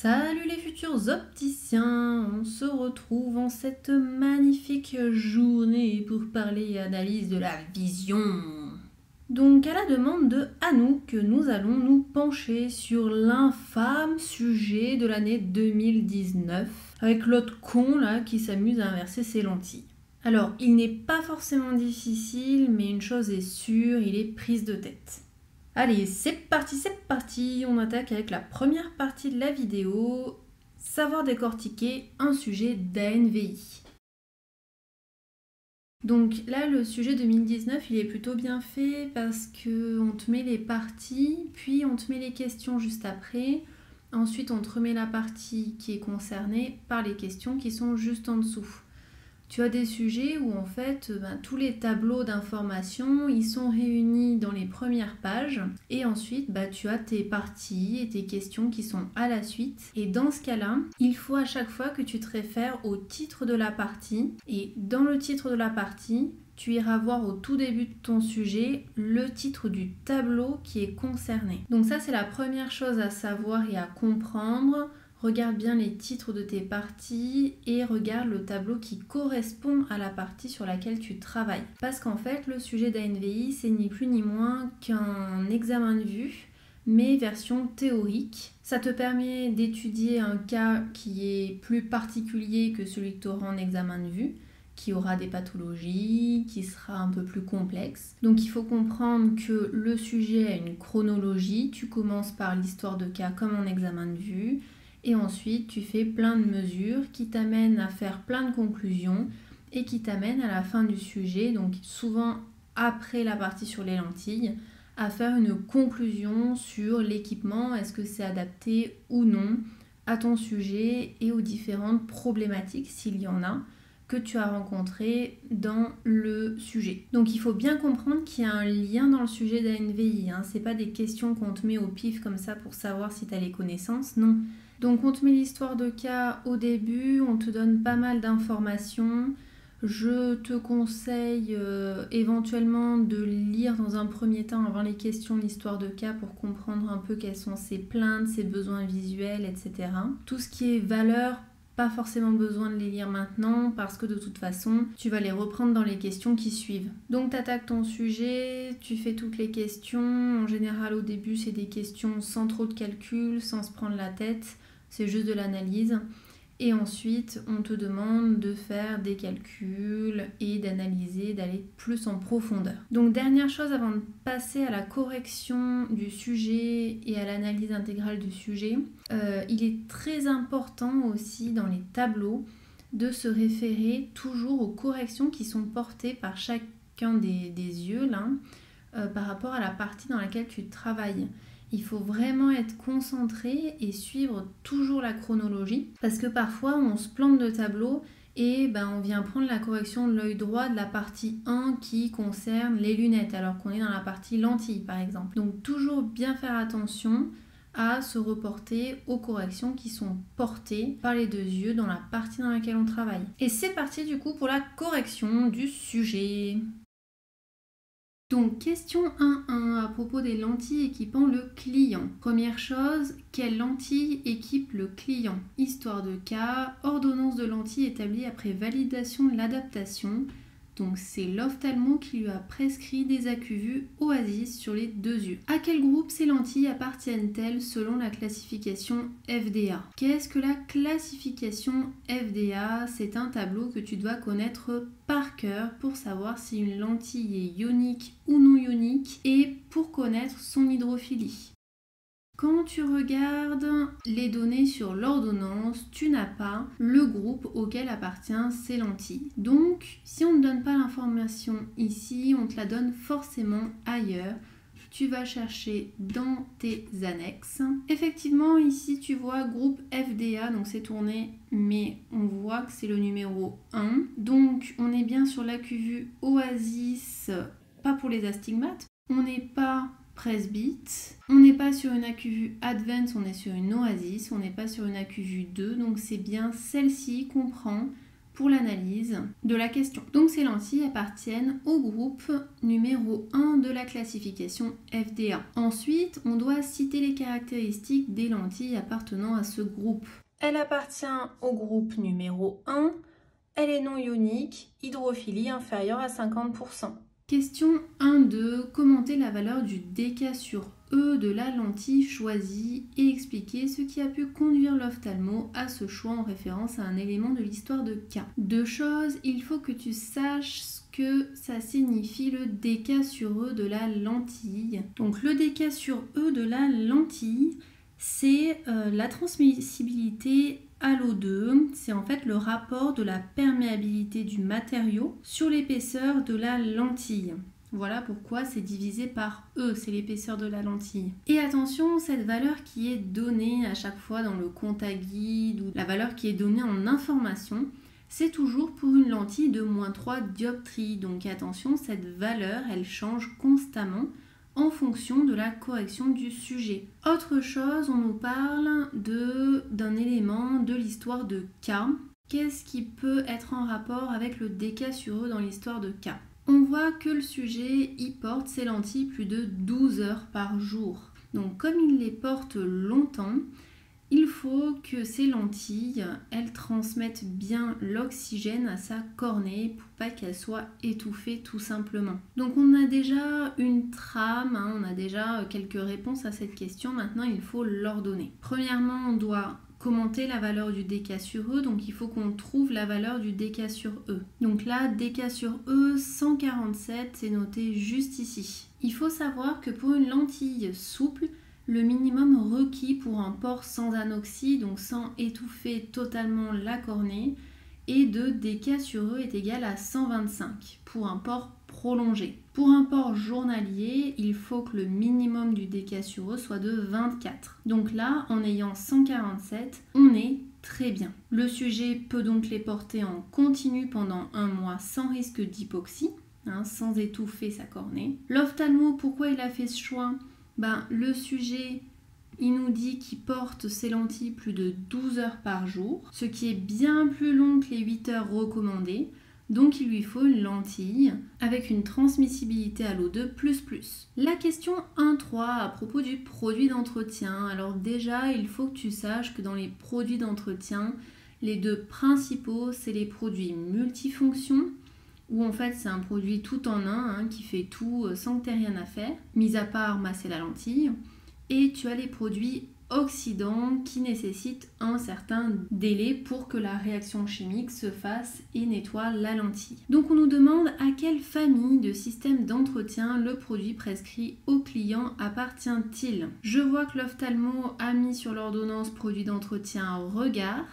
Salut les futurs opticiens, on se retrouve en cette magnifique journée pour parler et analyse de la vision. Donc à la demande de Anouk, nous allons nous pencher sur l'infâme sujet de l'année 2019 avec l'autre con là qui s'amuse à inverser ses lentilles. Alors il n'est pas forcément difficile, mais une chose est sûre, il est prise de tête. Allez, c'est parti, on attaque avec la première partie de la vidéo, savoir décortiquer un sujet d'ANVI. Donc là, le sujet 2019, il est plutôt bien fait parce qu'on te met les parties, puis on te met les questions juste après. Ensuite, on te remet la partie qui est concernée par les questions qui sont juste en dessous. Tu as des sujets où en fait tous les tableaux d'informations ils sont réunis dans les premières pages et ensuite tu as tes parties et tes questions qui sont à la suite et dans ce cas-là il faut à chaque fois que tu te réfères au titre de la partie et dans le titre de la partie tu iras voir au tout début de ton sujet le titre du tableau qui est concerné. Donc ça c'est la première chose à savoir et à comprendre. Regarde bien les titres de tes parties et regarde le tableau qui correspond à la partie sur laquelle tu travailles. Parce qu'en fait, le sujet d'ANVI, c'est ni plus ni moins qu'un examen de vue, mais version théorique. Ça te permet d'étudier un cas qui est plus particulier que celui que tu auras en examen de vue, qui aura des pathologies, qui sera un peu plus complexe. Donc il faut comprendre que le sujet a une chronologie. Tu commences par l'histoire de cas comme en examen de vue. Et ensuite, tu fais plein de mesures qui t'amènent à faire plein de conclusions et qui t'amènent à la fin du sujet, donc souvent après la partie sur les lentilles, à faire une conclusion sur l'équipement, est-ce que c'est adapté ou non à ton sujet et aux différentes problématiques, s'il y en a, que tu as rencontrées dans le sujet. Donc il faut bien comprendre qu'il y a un lien dans le sujet d'ANVI, c'est pas des questions qu'on te met au pif comme ça pour savoir si tu as les connaissances, non. Donc on te met l'histoire de cas au début, on te donne pas mal d'informations. Je te conseille éventuellement de lire dans un premier temps avant les questions l'histoire de cas pour comprendre un peu quelles sont ses plaintes, ses besoins visuels, etc. Tout ce qui est valeur, pas forcément besoin de les lire maintenant parce que de toute façon, tu vas les reprendre dans les questions qui suivent. Donc tu attaques ton sujet, tu fais toutes les questions. En général, au début, c'est des questions sans trop de calcul, sans se prendre la tête. C'est juste de l'analyse. Et ensuite, on te demande de faire des calculs et d'analyser, d'aller plus en profondeur. Donc, dernière chose avant de passer à la correction du sujet et à l'analyse intégrale du sujet, il est très important aussi dans les tableaux de se référer toujours aux corrections qui sont portées par chacun des yeux là, par rapport à la partie dans laquelle tu travailles. Il faut vraiment être concentré et suivre toujours la chronologie parce que parfois on se plante de tableau et on vient prendre la correction de l'œil droit de la partie 1 qui concerne les lunettes alors qu'on est dans la partie lentille par exemple. Donc toujours bien faire attention à se reporter aux corrections qui sont portées par les deux yeux dans la partie dans laquelle on travaille. Et c'est parti du coup pour la correction du sujet. Donc question 1.1 à propos des lentilles équipant le client. Première chose, quelles lentilles équipe le client? Histoire de cas, ordonnance de lentilles établie après validation de l'adaptation. Donc c'est l'ophtalmo qui lui a prescrit des AcuVu Oasis sur les deux yeux. À quel groupe ces lentilles appartiennent-elles selon la classification FDA? Qu'est-ce que la classification FDA? C'est un tableau que tu dois connaître par cœur pour savoir si une lentille est ionique ou non ionique et pour connaître son hydrophilie. Quand tu regardes les données sur l'ordonnance, tu n'as pas le groupe auquel appartient ces lentilles. Donc, si on ne donne pas l'information ici, on te la donne forcément ailleurs. Tu vas chercher dans tes annexes. Effectivement, ici, tu vois groupe FDA, donc c'est tourné, mais on voit que c'est le numéro 1. Donc, on est bien sur l'AcuVu Oasis, pas pour les astigmates. On n'est pas Presbyte, on n'est pas sur une AcuVu Advance, on est sur une Oasis, on n'est pas sur une AcuVu 2, donc c'est bien celle-ci qu'on prend pour l'analyse de la question. Donc ces lentilles appartiennent au groupe numéro 1 de la classification FDA. Ensuite, on doit citer les caractéristiques des lentilles appartenant à ce groupe. Elle appartient au groupe numéro 1, elle est non ionique, hydrophilie inférieure à 50%. Question 1.2. Commenter la valeur du dK sur E de la lentille choisie et expliquer ce qui a pu conduire l'ophtalmo à ce choix en référence à un élément de l'histoire de K. Deux choses, il faut que tu saches ce que ça signifie le dK sur E de la lentille. Donc le dK sur E de la lentille, c'est la transmissibilité à l'O2, c'est en fait le rapport de la perméabilité du matériau sur l'épaisseur de la lentille. Voilà pourquoi c'est divisé par E, c'est l'épaisseur de la lentille. Et attention, cette valeur qui est donnée à chaque fois dans le Contaguide ou la valeur qui est donnée en information, c'est toujours pour une lentille de -3 dioptries. Donc attention, cette valeur, elle change constamment en fonction de la correction du sujet. Autre chose, on nous parle d'un élément de l'histoire de K. Qu'est-ce qui peut être en rapport avec le dK sur E dans l'histoire de K? On voit que le sujet y porte ses lentilles plus de 12 heures par jour. Donc comme il les porte longtemps, il faut que ces lentilles, elles transmettent bien l'oxygène à sa cornée pour pas qu'elle soit étouffée tout simplement. Donc on a déjà une trame, on a déjà quelques réponses à cette question, maintenant il faut l'ordonner. Premièrement, on doit commenter la valeur du dK sur E, donc il faut qu'on trouve la valeur du dK sur E. Donc là, dK sur E, 147, c'est noté juste ici. Il faut savoir que pour une lentille souple, le minimum requis pour un port sans anoxie, donc sans étouffer totalement la cornée, est de dK sur E est égal à 125 pour un port prolongé. Pour un port journalier, il faut que le minimum du dK sur E soit de 24. Donc là, en ayant 147, on est très bien. Le sujet peut donc les porter en continu pendant 1 mois sans risque d'hypoxie, sans étouffer sa cornée. L'ophtalmo, pourquoi il a fait ce choix ? Le sujet, il nous dit qu'il porte ses lentilles plus de 12 heures par jour, ce qui est bien plus long que les 8 heures recommandées. Donc il lui faut une lentille avec une transmissibilité à l'O2++. La question 1.3 à propos du produit d'entretien. Alors déjà, il faut que tu saches que dans les produits d'entretien, les deux principaux, c'est les produits multifonctions, où en fait c'est un produit tout en un qui fait tout sans que tu aies rien à faire, mis à part masser la lentille. Et tu as les produits oxydants qui nécessitent un certain délai pour que la réaction chimique se fasse et nettoie la lentille. Donc on nous demande à quelle famille de systèmes d'entretien le produit prescrit au client appartient-il. Je vois que l'ophtalmo a mis sur l'ordonnance produit d'entretien regard.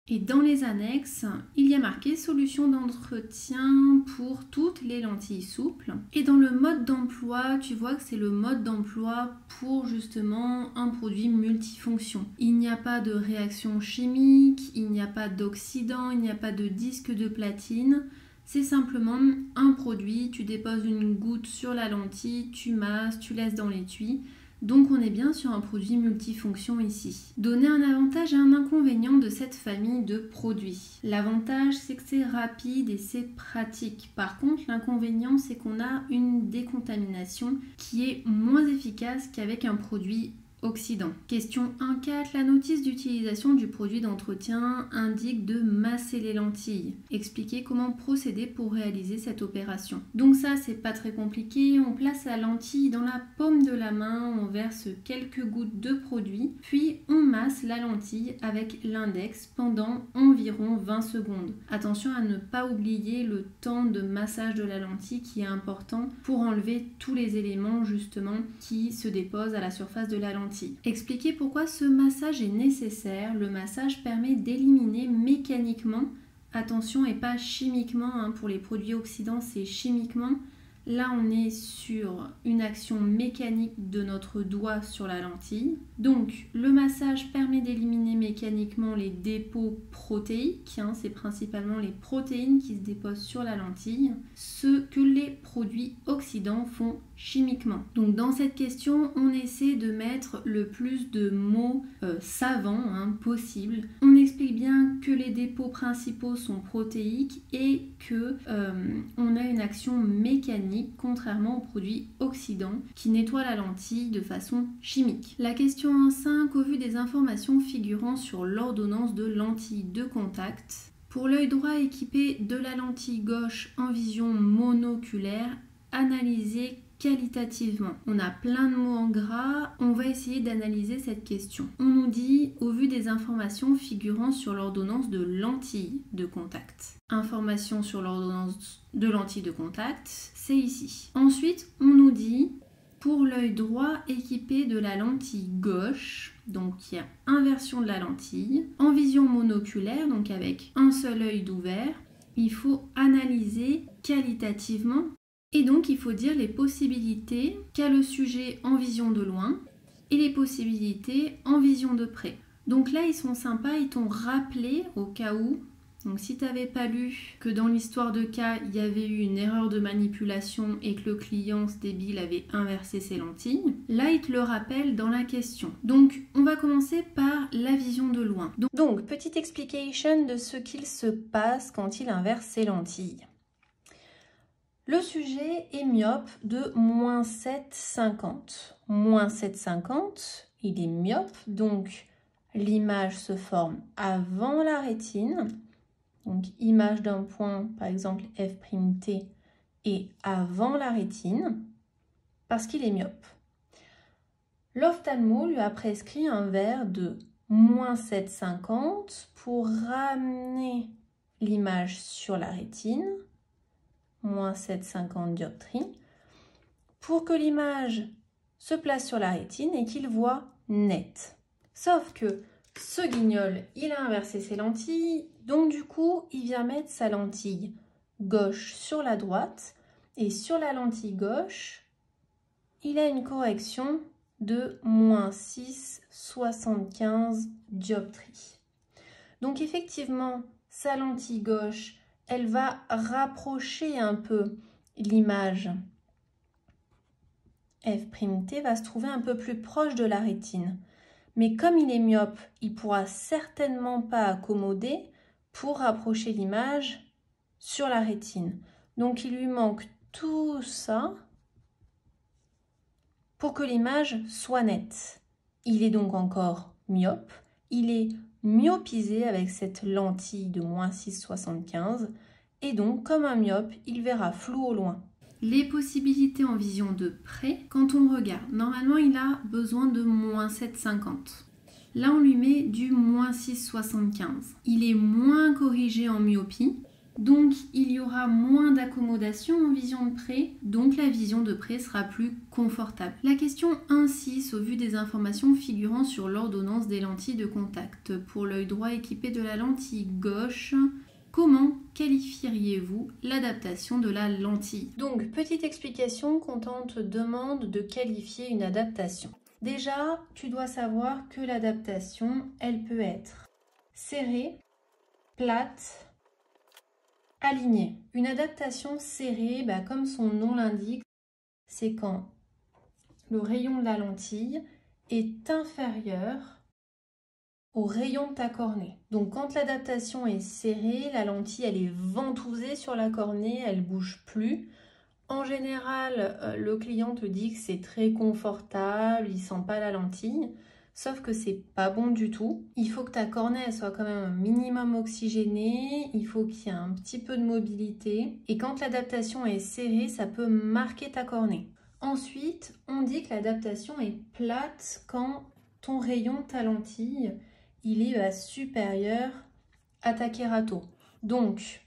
Et dans les annexes, il y a marqué solution d'entretien pour toutes les lentilles souples. Et dans le mode d'emploi, tu vois que c'est le mode d'emploi pour justement un produit multifonction. Il n'y a pas de réaction chimique, il n'y a pas d'oxydant, il n'y a pas de disque de platine. C'est simplement un produit, tu déposes une goutte sur la lentille, tu masses, tu laisses dans l'étui. Donc on est bien sur un produit multifonction ici. Donner un avantage et un inconvénient de cette famille de produits. L'avantage, c'est que c'est rapide et c'est pratique. Par contre, l'inconvénient, c'est qu'on a une décontamination qui est moins efficace qu'avec un produit oxydant. Question 1.4. La notice d'utilisation du produit d'entretien indique de masser les lentilles. Expliquez comment procéder pour réaliser cette opération. Donc ça, c'est pas très compliqué. On place la lentille dans la paume de la main, on verse quelques gouttes de produit, puis on masse la lentille avec l'index pendant environ 20 secondes. Attention à ne pas oublier le temps de massage de la lentille qui est important pour enlever tous les éléments justement qui se déposent à la surface de la lentille. Expliquer pourquoi ce massage est nécessaire. Le massage permet d'éliminer mécaniquement, attention et pas chimiquement, pour les produits oxydants c'est chimiquement. Là on est sur une action mécanique de notre doigt sur la lentille. Donc le massage permet d'éliminer mécaniquement les dépôts protéiques, hein, c'est principalement les protéines qui se déposent sur la lentille, ce que les produits oxydants font chimiquement. Donc dans cette question, on essaie de mettre le plus de mots savants possible. On explique bien que les dépôts principaux sont protéiques et que on a une action mécanique contrairement aux produits oxydants qui nettoient la lentille de façon chimique. La question 5, au vu des informations figurant sur l'ordonnance de lentilles de contact, pour l'œil droit équipé de la lentille gauche en vision monoculaire, analysez qualitativement. On a plein de mots en gras, on va essayer d'analyser cette question. On nous dit au vu des informations figurant sur l'ordonnance de lentilles de contact. Information sur l'ordonnance de lentilles de contact, c'est ici. Ensuite, on nous dit pour l'œil droit équipé de la lentille gauche, donc il y a inversion de la lentille, en vision monoculaire, donc avec un seul œil d'ouvert, il faut analyser qualitativement. Et donc, il faut dire les possibilités qu'a le sujet en vision de loin et les possibilités en vision de près. Donc là, ils sont sympas, ils t'ont rappelé au cas où. Donc si tu n'avais pas lu que dans l'histoire de cas, il y avait eu une erreur de manipulation et que le client, ce débile, avait inversé ses lentilles, là, il te le rappelle dans la question. Donc, on va commencer par la vision de loin. Donc petite explication de ce qu'il se passe quand il inverse ses lentilles. Le sujet est myope de moins 7,50. Moins 7,50, il est myope, donc l'image se forme avant la rétine. Donc image d'un point, par exemple F'T, est avant la rétine, parce qu'il est myope. L'ophtalmo lui a prescrit un verre de moins 7,50 pour ramener l'image sur la rétine, moins 7,50 dioptries, pour que l'image se place sur la rétine et qu'il voit net. Sauf que ce guignol, il a inversé ses lentilles, donc du coup, il vient mettre sa lentille gauche sur la droite, et sur la lentille gauche, il a une correction de moins 6,75 dioptries. Donc effectivement, sa lentille gauche, elle va rapprocher un peu l'image. F'T va se trouver un peu plus proche de la rétine. Mais comme il est myope, il ne pourra certainement pas accommoder pour rapprocher l'image sur la rétine. Donc il lui manque tout ça pour que l'image soit nette. Il est donc encore myope. Il est myopisé avec cette lentille de moins 6,75 et donc comme un myope, il verra flou au loin. Les possibilités en vision de près, quand on regarde, normalement il a besoin de moins 7,50. Là on lui met du moins 6,75. Il est moins corrigé en myopie, donc il y aura moins d'accommodation en vision de près, donc la vision de près sera plus confortable. La question 1.6, au vu des informations figurant sur l'ordonnance des lentilles de contact, pour l'œil droit équipé de la lentille gauche, comment qualifieriez-vous l'adaptation de la lentille? Donc, petite explication quand on te demande de qualifier une adaptation. Déjà, tu dois savoir que l'adaptation, elle peut être serrée, plate, alignée. Une adaptation serrée, comme son nom l'indique, c'est quand le rayon de la lentille est inférieur au rayon de ta cornée. Donc quand l'adaptation est serrée, la lentille elle est ventousée sur la cornée, elle bouge plus. En général, le client te dit que c'est très confortable, il sent pas la lentille, sauf que c'est pas bon du tout. Il faut que ta cornée elle soit quand même un minimum oxygénée, il faut qu'il y ait un petit peu de mobilité. Et quand l'adaptation est serrée, ça peut marquer ta cornée. Ensuite, on dit que l'adaptation est plate quand ton rayon, ta lentille, il est supérieur à ta kérato. Donc,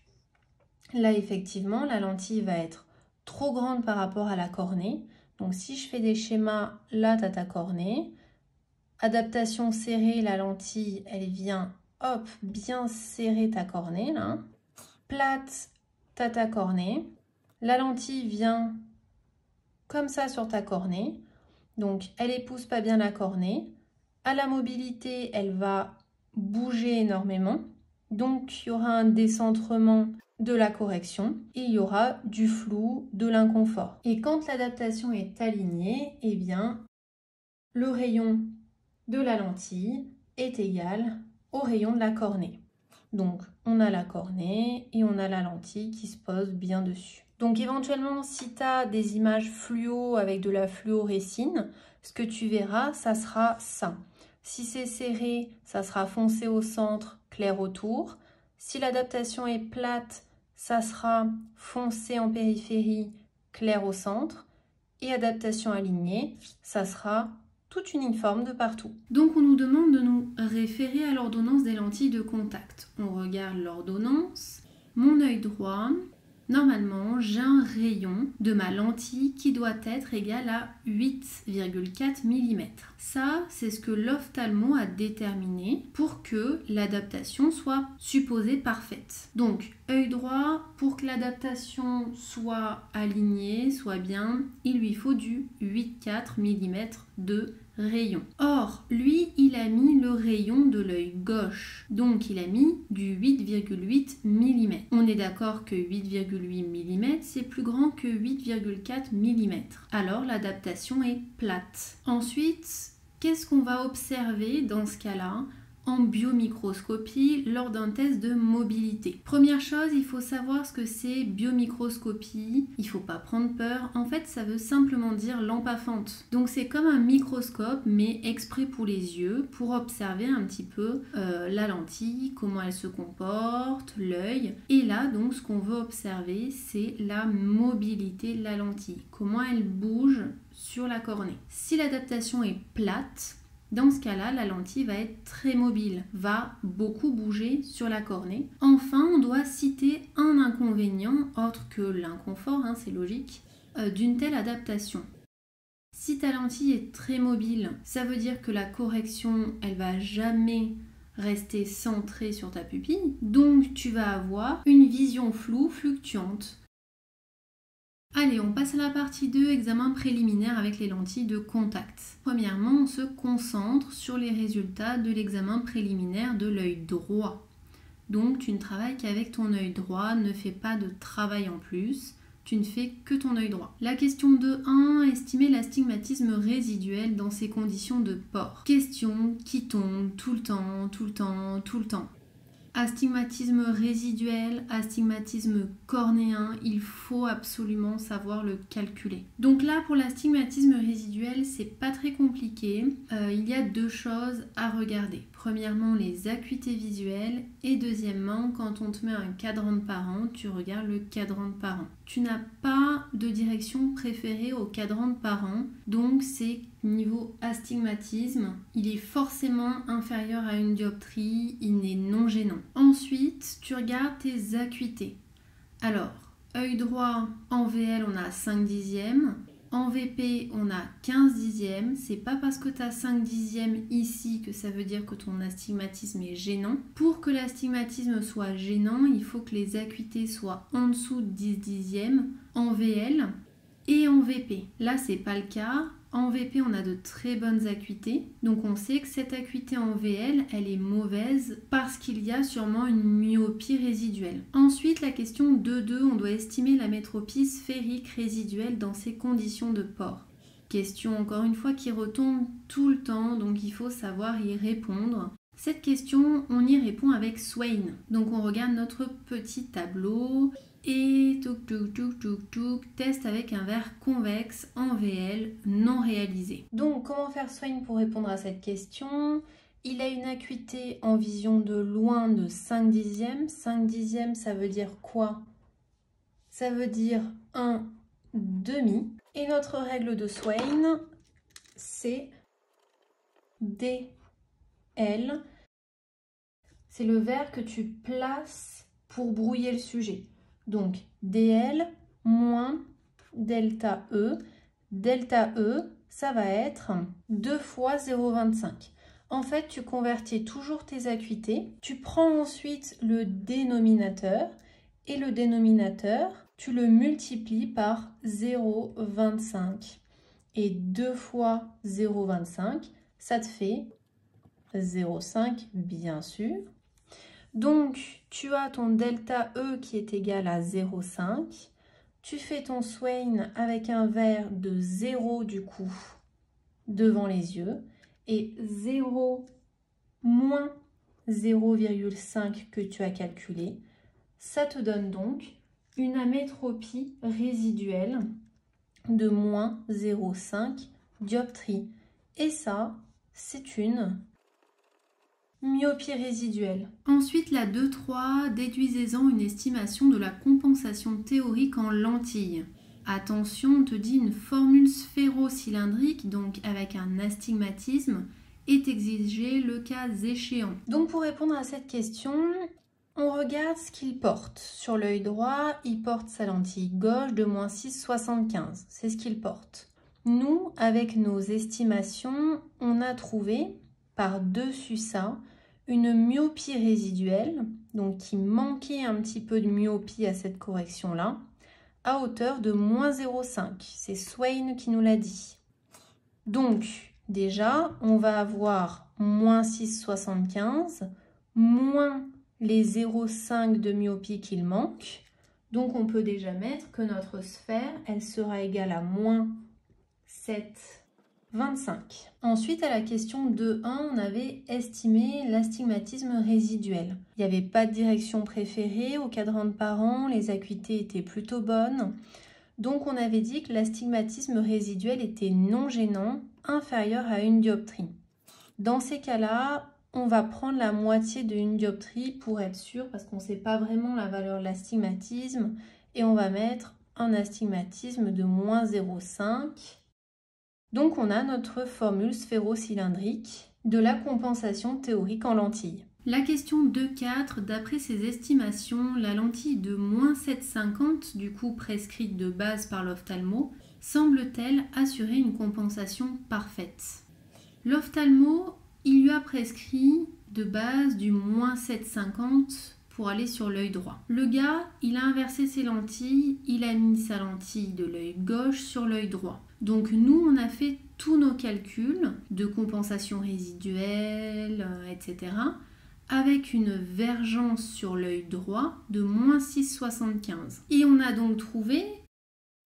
là, effectivement, la lentille va être trop grande par rapport à la cornée. Donc, si je fais des schémas, là, tu as ta cornée. Adaptation serrée, la lentille, elle vient, hop, bien serrer ta cornée, là. Plate, tu as ta cornée. La lentille vient comme ça sur ta cornée. Donc, elle épouse pas bien la cornée. À la mobilité, elle va bouger énormément. Donc, il y aura un décentrement de la correction et il y aura du flou, de l'inconfort. Et quand l'adaptation est alignée, eh bien, le rayon de la lentille est égal au rayon de la cornée. Donc, on a la cornée et on a la lentille qui se pose bien dessus. Donc, éventuellement, si tu as des images fluo avec de la fluorescine, ce que tu verras, ça sera ça. Si c'est serré, ça sera foncé au centre, clair autour. Si l'adaptation est plate, ça sera foncé en périphérie, clair au centre. Et adaptation alignée, ça sera tout uniforme de partout. Donc on nous demande de nous référer à l'ordonnance des lentilles de contact. On regarde l'ordonnance. Mon œil droit, normalement, j'ai un rayon de ma lentille qui doit être égal à 8,4 mm. Ça, c'est ce que l'ophtalmo a déterminé pour que l'adaptation soit supposée parfaite. Donc, œil droit, pour que l'adaptation soit alignée, soit bien, il lui faut du 8,4 mm de rayon. Or, lui, il a mis le rayon de l'œil gauche. Donc, il a mis du 8,8 mm. On est d'accord que 8,8 mm, c'est plus grand que 8,4 mm. Alors, l'adaptation est plate. Ensuite, qu'est-ce qu'on va observer dans ce cas-là en biomicroscopie lors d'un test de mobilité? Première chose, il faut savoir ce que c'est biomicroscopie. Il ne faut pas prendre peur. En fait, ça veut simplement dire lampe à fente. Donc c'est comme un microscope, mais exprès pour les yeux, pour observer un petit peu la lentille, comment elle se comporte, l'œil. Et là, donc, ce qu'on veut observer, c'est la mobilité de la lentille. Comment elle bouge sur la cornée. Si l'adaptation est plate, dans ce cas-là, la lentille va être très mobile, va beaucoup bouger sur la cornée. Enfin, on doit citer un inconvénient, autre que l'inconfort, c'est logique, d'une telle adaptation. Si ta lentille est très mobile, ça veut dire que la correction, elle va jamais rester centrée sur ta pupille, donc tu vas avoir une vision floue, fluctuante. Allez, on passe à la partie 2, examen préliminaire avec les lentilles de contact. Premièrement, on se concentre sur les résultats de l'examen préliminaire de l'œil droit. Donc, tu ne travailles qu'avec ton œil droit, ne fais pas de travail en plus, tu ne fais que ton œil droit. La question 2.1, estimer l'astigmatisme résiduel dans ces conditions de port. Question qui tombe tout le temps, tout le temps, tout le temps. Astigmatisme résiduel, astigmatisme cornéen, il faut absolument savoir le calculer. Donc là, pour l'astigmatisme résiduel, c'est pas très compliqué. Il y a deux choses à regarder. Premièrement, les acuités visuelles et deuxièmement, quand on te met un cadran de parent, tu regardes le cadran de parent. Tu n'as pas de direction préférée au cadran de parent, donc c'est niveau astigmatisme, il est forcément inférieur à une dioptrie, il n'est non gênant. Ensuite, tu regardes tes acuités. Alors, œil droit, en VL, on a 5 dixièmes. En VP, on a 15 dixièmes. C'est pas parce que tu as 5 dixièmes ici que ça veut dire que ton astigmatisme est gênant. Pour que l'astigmatisme soit gênant, il faut que les acuités soient en dessous de 10 dixièmes en VL et en VP. Là, c'est pas le cas. En VP, on a de très bonnes acuités. Donc, on sait que cette acuité en VL, elle est mauvaise parce qu'il y a sûrement une myopie résiduelle. Ensuite, la question 2.2, on doit estimer la métropie sphérique résiduelle dans ces conditions de port. Question, encore une fois, qui retombe tout le temps, donc il faut savoir y répondre. Cette question, on y répond avec Swain. Donc, on regarde notre petit tableau. Et test avec un verre convexe en VL non réalisé. Donc comment faire Swain pour répondre à cette question? Il a une acuité en vision de loin de 5 dixièmes. 5 dixièmes, ça veut dire quoi? Ça veut dire 1 demi. Et notre règle de Swain, c'est DL. C'est le verre que tu places pour brouiller le sujet. Donc, DL moins delta E. Delta E, ça va être 2 fois 0,25. En fait, tu convertis toujours tes acuités. Tu prends ensuite le dénominateur. Et le dénominateur, tu le multiplies par 0,25. Et 2 fois 0,25, ça te fait 0,5 bien sûr. Donc, tu as ton delta E qui est égal à 0,5. Tu fais ton Swain avec un verre de 0 du coup devant les yeux. Et 0 moins 0,5 que tu as calculé. Ça te donne donc une amétropie résiduelle de moins 0,5 dioptrie. Et ça, c'est une myopie résiduelle. Ensuite, la 2.3, déduisez-en une estimation de la compensation théorique en lentilles. Attention, on te dit une formule sphéro-cylindrique, donc avec un astigmatisme, est exigée le cas échéant. Donc pour répondre à cette question, on regarde ce qu'il porte. Sur l'œil droit, il porte sa lentille gauche de moins 6,75. C'est ce qu'il porte. Nous, avec nos estimations, on a trouvé par-dessus ça une myopie résiduelle, donc qui manquait un petit peu de myopie à cette correction-là, à hauteur de moins 0,5. C'est Swain qui nous l'a dit. Donc, déjà, on va avoir moins 6,75, moins les 0,5 de myopie qu'il manque. Donc, on peut déjà mettre que notre sphère, elle sera égale à moins 7,25. Ensuite, à la question 2.1, on avait estimé l'astigmatisme résiduel. Il n'y avait pas de direction préférée au cadran de parents, les acuités étaient plutôt bonnes. Donc, on avait dit que l'astigmatisme résiduel était non gênant, inférieur à 1 dioptrie. Dans ces cas-là, on va prendre la moitié de 1 dioptrie pour être sûr, parce qu'on ne sait pas vraiment la valeur de l'astigmatisme, et on va mettre un astigmatisme de moins 0,5. Donc, on a notre formule sphéro-cylindrique de la compensation théorique en lentilles. La question 2.4, d'après ses estimations, la lentille de moins 7,50, du coup prescrite de base par l'ophtalmo, semble-t-elle assurer une compensation parfaite? L'ophtalmo, il lui a prescrit de base du moins 7,50 pour aller sur l'œil droit. Le gars, il a inversé ses lentilles, il a mis sa lentille de l'œil gauche sur l'œil droit. Donc nous, on a fait tous nos calculs de compensation résiduelle, etc. avec une vergence sur l'œil droit de moins 6,75. Et on a donc trouvé,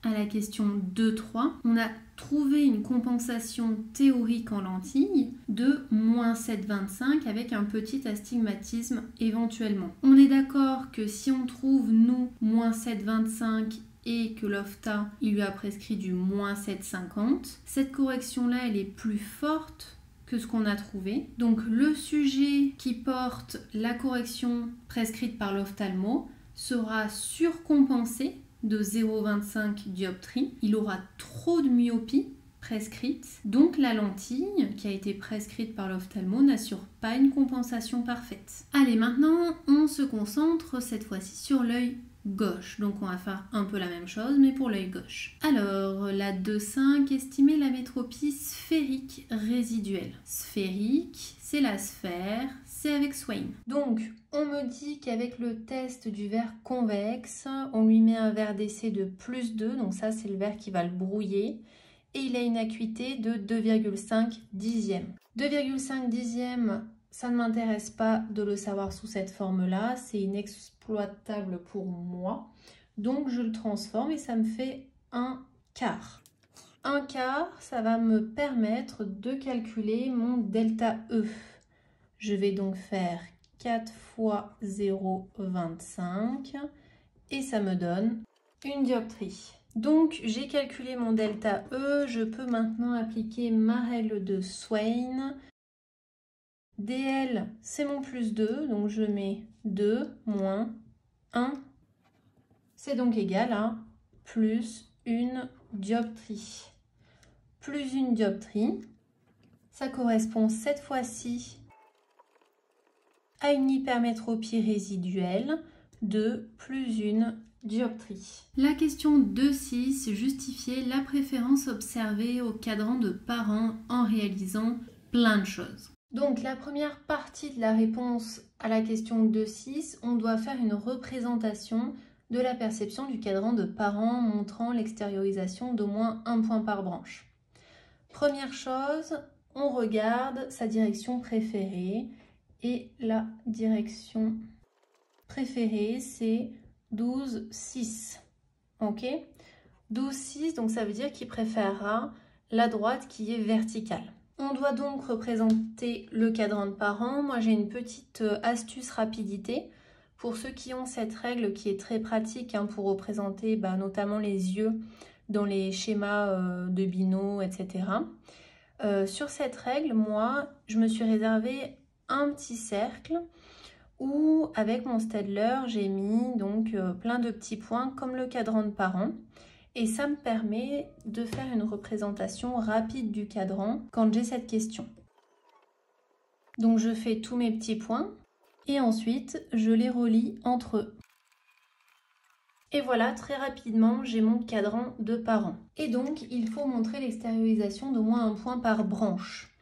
à la question 2.3, on a trouvé une compensation théorique en lentilles de moins 7,25 avec un petit astigmatisme éventuellement. On est d'accord que si on trouve, nous, moins 7,25 et que l'OPHTA, il lui a prescrit du moins 7,50, cette correction-là, elle est plus forte que ce qu'on a trouvé. Donc le sujet qui porte la correction prescrite par l'ophtalmo sera surcompensé de 0,25 dioptrie. Il aura trop de myopie prescrite, donc la lentille qui a été prescrite par l'ophtalmo n'assure pas une compensation parfaite. Allez, maintenant on se concentre cette fois-ci sur l'œil gauche. Donc on va faire un peu la même chose mais pour l'œil gauche. Alors la 2.5, estimer la métropie sphérique résiduelle. Sphérique, c'est la sphère, c'est avec Swain. Donc on me dit qu'avec le test du verre convexe, on lui met un verre d'essai de plus 2, donc ça c'est le verre qui va le brouiller, et il a une acuité de 2,5 dixièmes. 2,5 dixièmes, ça ne m'intéresse pas de le savoir sous cette forme-là, c'est inexploitable pour moi. Donc je le transforme et ça me fait un quart. Un quart, ça va me permettre de calculer mon delta E. Je vais donc faire 4 fois 0,25 et ça me donne une dioptrie. Donc j'ai calculé mon delta E, je peux maintenant appliquer ma règle de Swain. DL, c'est mon plus 2, donc je mets 2 moins 1. C'est donc égal à plus une dioptrie. Plus une dioptrie, ça correspond cette fois-ci à une hypermétropie résiduelle de plus une dioptrie. La question 2.6, justifier la préférence observée au cadran de parents en réalisant plein de choses. Donc la première partie de la réponse à la question 2.6, on doit faire une représentation de la perception du cadran de parents montrant l'extériorisation d'au moins un point par branche. Première chose, on regarde sa direction préférée. Et la direction préférée, c'est 12, 6. Ok? 12, 6, donc ça veut dire qu'il préférera la droite qui est verticale. On doit donc représenter le cadran de parent. Moi, j'ai une petite astuce rapidité. Pour ceux qui ont cette règle qui est très pratique pour représenter notamment les yeux dans les schémas de binôme, etc. Sur cette règle, moi, je me suis réservé un petit cercle où, avec mon Staedtler, j'ai mis donc plein de petits points comme le cadran de parent. Et ça me permet de faire une représentation rapide du cadran quand j'ai cette question. Donc je fais tous mes petits points et ensuite je les relie entre eux. Et voilà, très rapidement, j'ai mon cadran de parent. Et donc, il faut montrer l'extériorisation d'au moins un point par branche.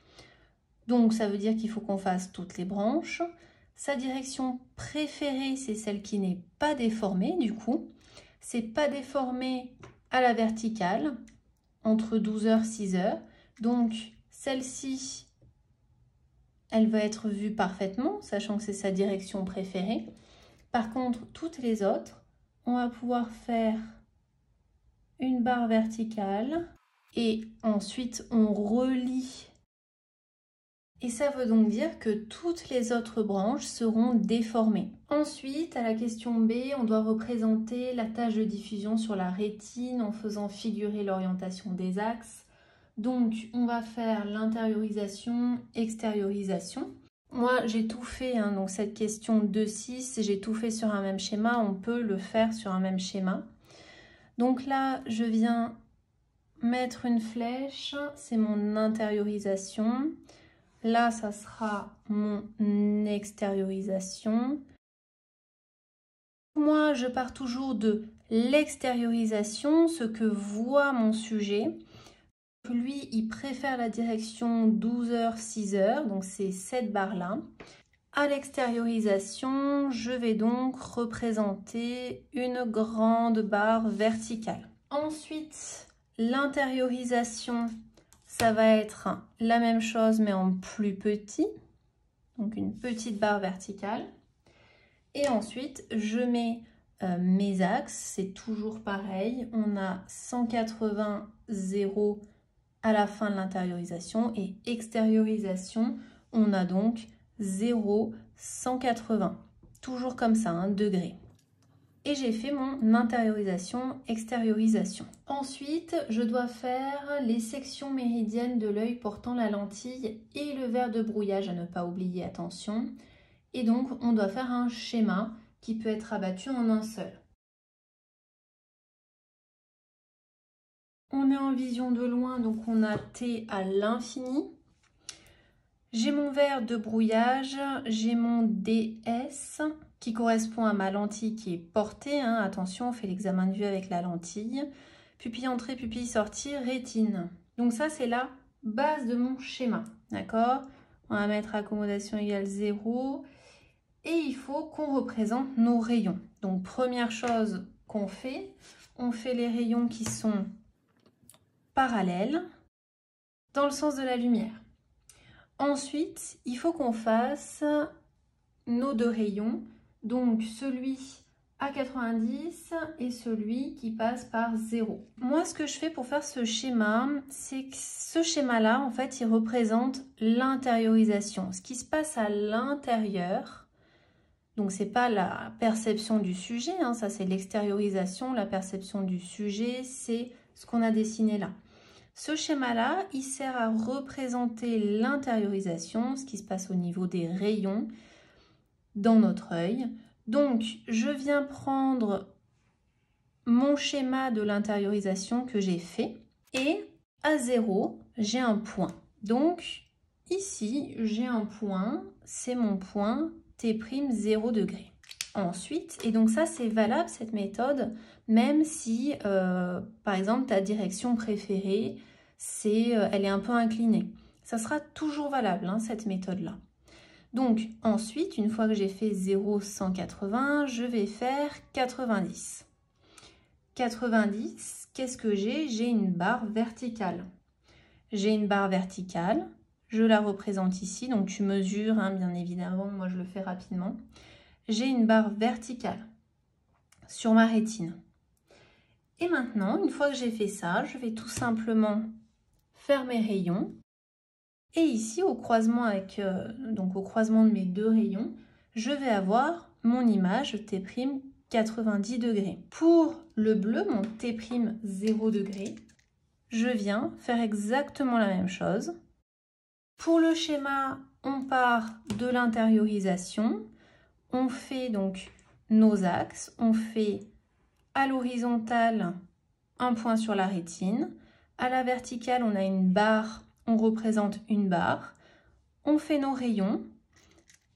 Donc, ça veut dire qu'il faut qu'on fasse toutes les branches. Sa direction préférée, c'est celle qui n'est pas déformée, du coup. C'est pas déformé à la verticale, entre 12h et 6h. Donc, celle-ci, elle va être vue parfaitement, sachant que c'est sa direction préférée. Par contre, toutes les autres, on va pouvoir faire une barre verticale et ensuite on relie. Et ça veut donc dire que toutes les autres branches seront déformées. Ensuite, à la question B, on doit représenter la tâche de diffusion sur la rétine en faisant figurer l'orientation des axes. Donc, on va faire l'intériorisation, extériorisation. Moi, j'ai tout fait, donc cette question 2-6, j'ai tout fait sur un même schéma. On peut le faire sur un même schéma. Donc là, je viens mettre une flèche, c'est mon intériorisation. Là, ça sera mon extériorisation. Moi, je pars toujours de l'extériorisation, ce que voit mon sujet. Lui, il préfère la direction 12h, 6h, donc c'est cette barre-là. À l'extériorisation, je vais donc représenter une grande barre verticale. Ensuite, l'intériorisation, ça va être la même chose mais en plus petit, donc une petite barre verticale. Et ensuite, je mets mes axes, c'est toujours pareil. On a 180, 0 à la fin de l'intériorisation et extériorisation, on a donc 0, 180. Toujours comme ça, 1 degré. Et j'ai fait mon intériorisation, extériorisation. Ensuite, je dois faire les sections méridiennes de l'œil portant la lentille et le verre de brouillage à ne pas oublier, attention. Et donc, on doit faire un schéma qui peut être abattu en un seul. On est en vision de loin, donc on a T à l'infini. J'ai mon verre de brouillage, j'ai mon DS qui correspond à ma lentille qui est portée. Attention, on fait l'examen de vue avec la lentille. Pupille entrée, pupille sortie, rétine. Donc ça, c'est la base de mon schéma. D'accord? On va mettre accommodation égale 0. Et il faut qu'on représente nos rayons. Donc, première chose qu'on fait, on fait les rayons qui sont parallèles dans le sens de la lumière. Ensuite, il faut qu'on fasse nos deux rayons, donc celui à 90 et celui qui passe par 0. Moi, ce que je fais pour faire ce schéma, c'est que ce schéma-là, en fait, il représente l'intériorisation. Ce qui se passe à l'intérieur, donc c'est pas la perception du sujet, ça c'est l'extériorisation, la perception du sujet, c'est ce qu'on a dessiné là. Ce schéma-là, il sert à représenter l'intériorisation, ce qui se passe au niveau des rayons dans notre œil. Donc, je viens prendre mon schéma de l'intériorisation que j'ai fait et à 0, j'ai un point. Donc, ici, j'ai un point, c'est mon point T' 0 degré. Ensuite, et donc ça, c'est valable cette méthode, même si, par exemple, ta direction préférée, elle est un peu inclinée. Ça sera toujours valable, cette méthode-là. Donc, ensuite, une fois que j'ai fait 0, 180, je vais faire 90. 90, qu'est-ce que j'ai? J'ai une barre verticale. J'ai une barre verticale, Je la représente ici, donc tu mesures, hein, bien évidemment, moi je le fais rapidement. J'ai une barre verticale sur ma rétine. Et maintenant, une fois que j'ai fait ça, je vais tout simplement faire mes rayons. Et ici, au croisement, donc au croisement de mes deux rayons, je vais avoir mon image T' 90 degrés. Pour le bleu, mon T' 0 degré, je viens faire exactement la même chose. Pour le schéma, on part de l'intériorisation. On fait donc nos axes. On fait à l'horizontale un point sur la rétine. À la verticale, on a une barre. On représente une barre. On fait nos rayons.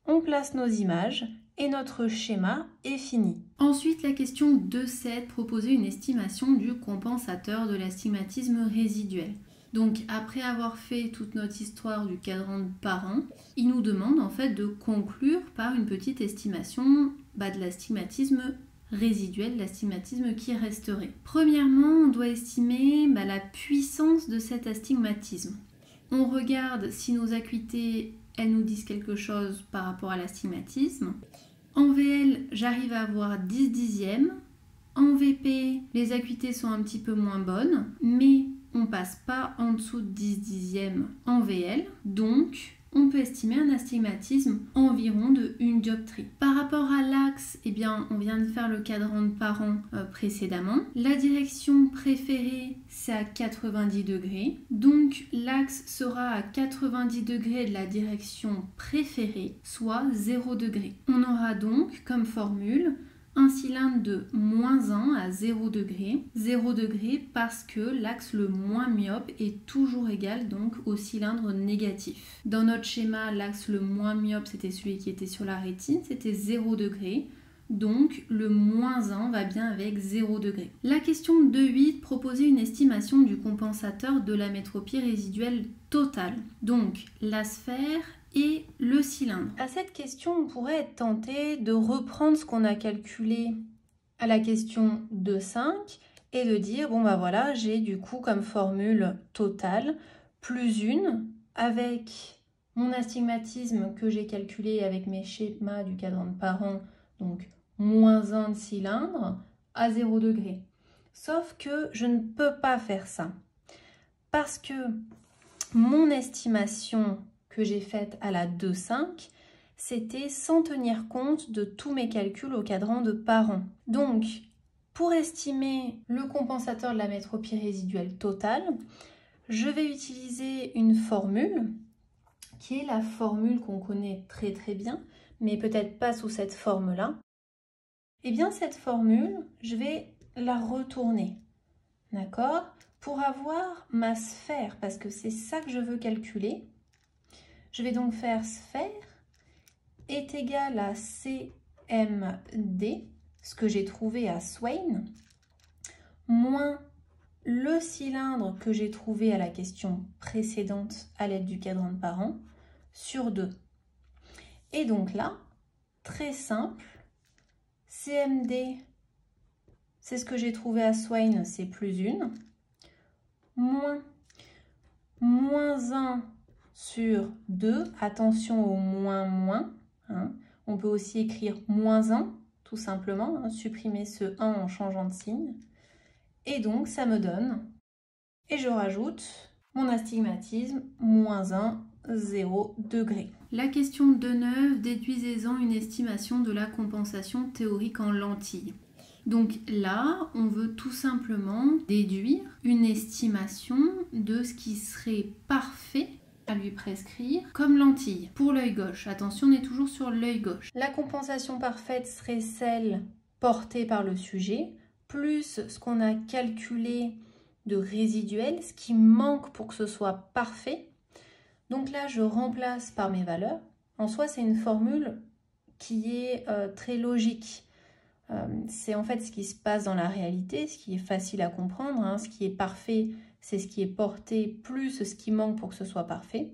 On place nos images. Et notre schéma est fini. Ensuite, la question 2.7 proposait une estimation du compensateur de l'astigmatisme résiduel. Donc, après avoir fait toute notre histoire du cadran de parent, il nous demande en fait de conclure par une petite estimation de l'astigmatisme résiduel, l'astigmatisme qui resterait. Premièrement, on doit estimer la puissance de cet astigmatisme. On regarde si nos acuités, elles nous disent quelque chose par rapport à l'astigmatisme. En VL, j'arrive à avoir 10 dixièmes. En VP, les acuités sont un petit peu moins bonnes, mais on passe pas en dessous de 10 dixièmes en VL. Donc, on peut estimer un astigmatisme environ de 1 dioptrie. Par rapport à l'axe, eh bien, on vient de faire le cadran de parent précédemment. La direction préférée, c'est à 90 degrés. Donc, l'axe sera à 90 degrés de la direction préférée, soit 0 degré. On aura donc comme formule un cylindre de -1 à 0 degré. 0 degré parce que l'axe le moins myope est toujours égal donc au cylindre négatif. Dans notre schéma, l'axe le moins myope, c'était celui qui était sur la rétine, c'était 0 degré. Donc le -1 va bien avec 0 degré. La question 2.8 proposait une estimation du compensateur de la métropie résiduelle totale. Donc la sphère et le cylindre. À cette question, on pourrait être tenté de reprendre ce qu'on a calculé à la question 2.5 et de dire, bon voilà, j'ai du coup comme formule totale plus 1 avec mon astigmatisme que j'ai calculé avec mes schémas du cadran de parent, donc -1 de cylindre à 0 degré. Sauf que je ne peux pas faire ça parce que mon estimation que j'ai faite à la 2.5, c'était sans tenir compte de tous mes calculs au cadran de parent. Donc, pour estimer le compensateur de la métropie résiduelle totale, je vais utiliser une formule qui est la formule qu'on connaît très très bien, mais peut-être pas sous cette forme-là. Eh bien, cette formule, je vais la retourner, d'accord ? Pour avoir ma sphère, parce que c'est ça que je veux calculer. Je vais donc faire sphère est égal à CMD, ce que j'ai trouvé à Swain, moins le cylindre que j'ai trouvé à la question précédente à l'aide du cadran de parent, sur 2. Et donc là, très simple, CMD, c'est ce que j'ai trouvé à Swain, c'est plus 1, moins 1 sur 2, attention au moins, hein. On peut aussi écrire -1, tout simplement, hein, supprimer ce 1 en changeant de signe. Et donc, ça me donne, et je rajoute mon astigmatisme, -1, 0 degré. La question 2.9, déduisez-en une estimation de la compensation théorique en lentille. Donc là, on veut tout simplement déduire une estimation de ce qui serait parfait à lui prescrire comme lentille pour l'œil gauche. Attention, on est toujours sur l'œil gauche. La compensation parfaite serait celle portée par le sujet, plus ce qu'on a calculé de résiduel, ce qui manque pour que ce soit parfait. Donc là, je remplace par mes valeurs. En soi, c'est une formule qui est très logique. C'est en fait ce qui se passe dans la réalité, ce qui est facile à comprendre, hein. Ce qui est parfait, c'est ce qui est porté plus ce qui manque pour que ce soit parfait.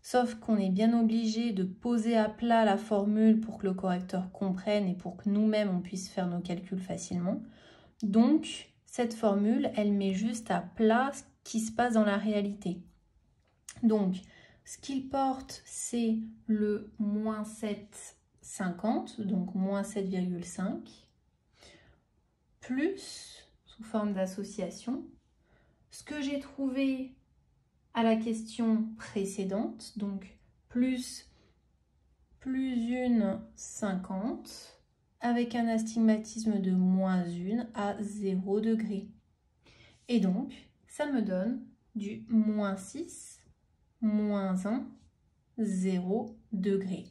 Sauf qu'on est bien obligé de poser à plat la formule pour que le correcteur comprenne et pour que nous-mêmes on puisse faire nos calculs facilement. Donc, cette formule, elle met juste à plat ce qui se passe dans la réalité. Donc, Ce qu'il porte, c'est le moins 7,50, donc moins 7,5, plus, sous forme d'association, ce que j'ai trouvé à la question précédente, donc plus une 50, avec un astigmatisme de moins 1 à 0 degré. Et donc, ça me donne du moins 6, moins 1, 0 degré.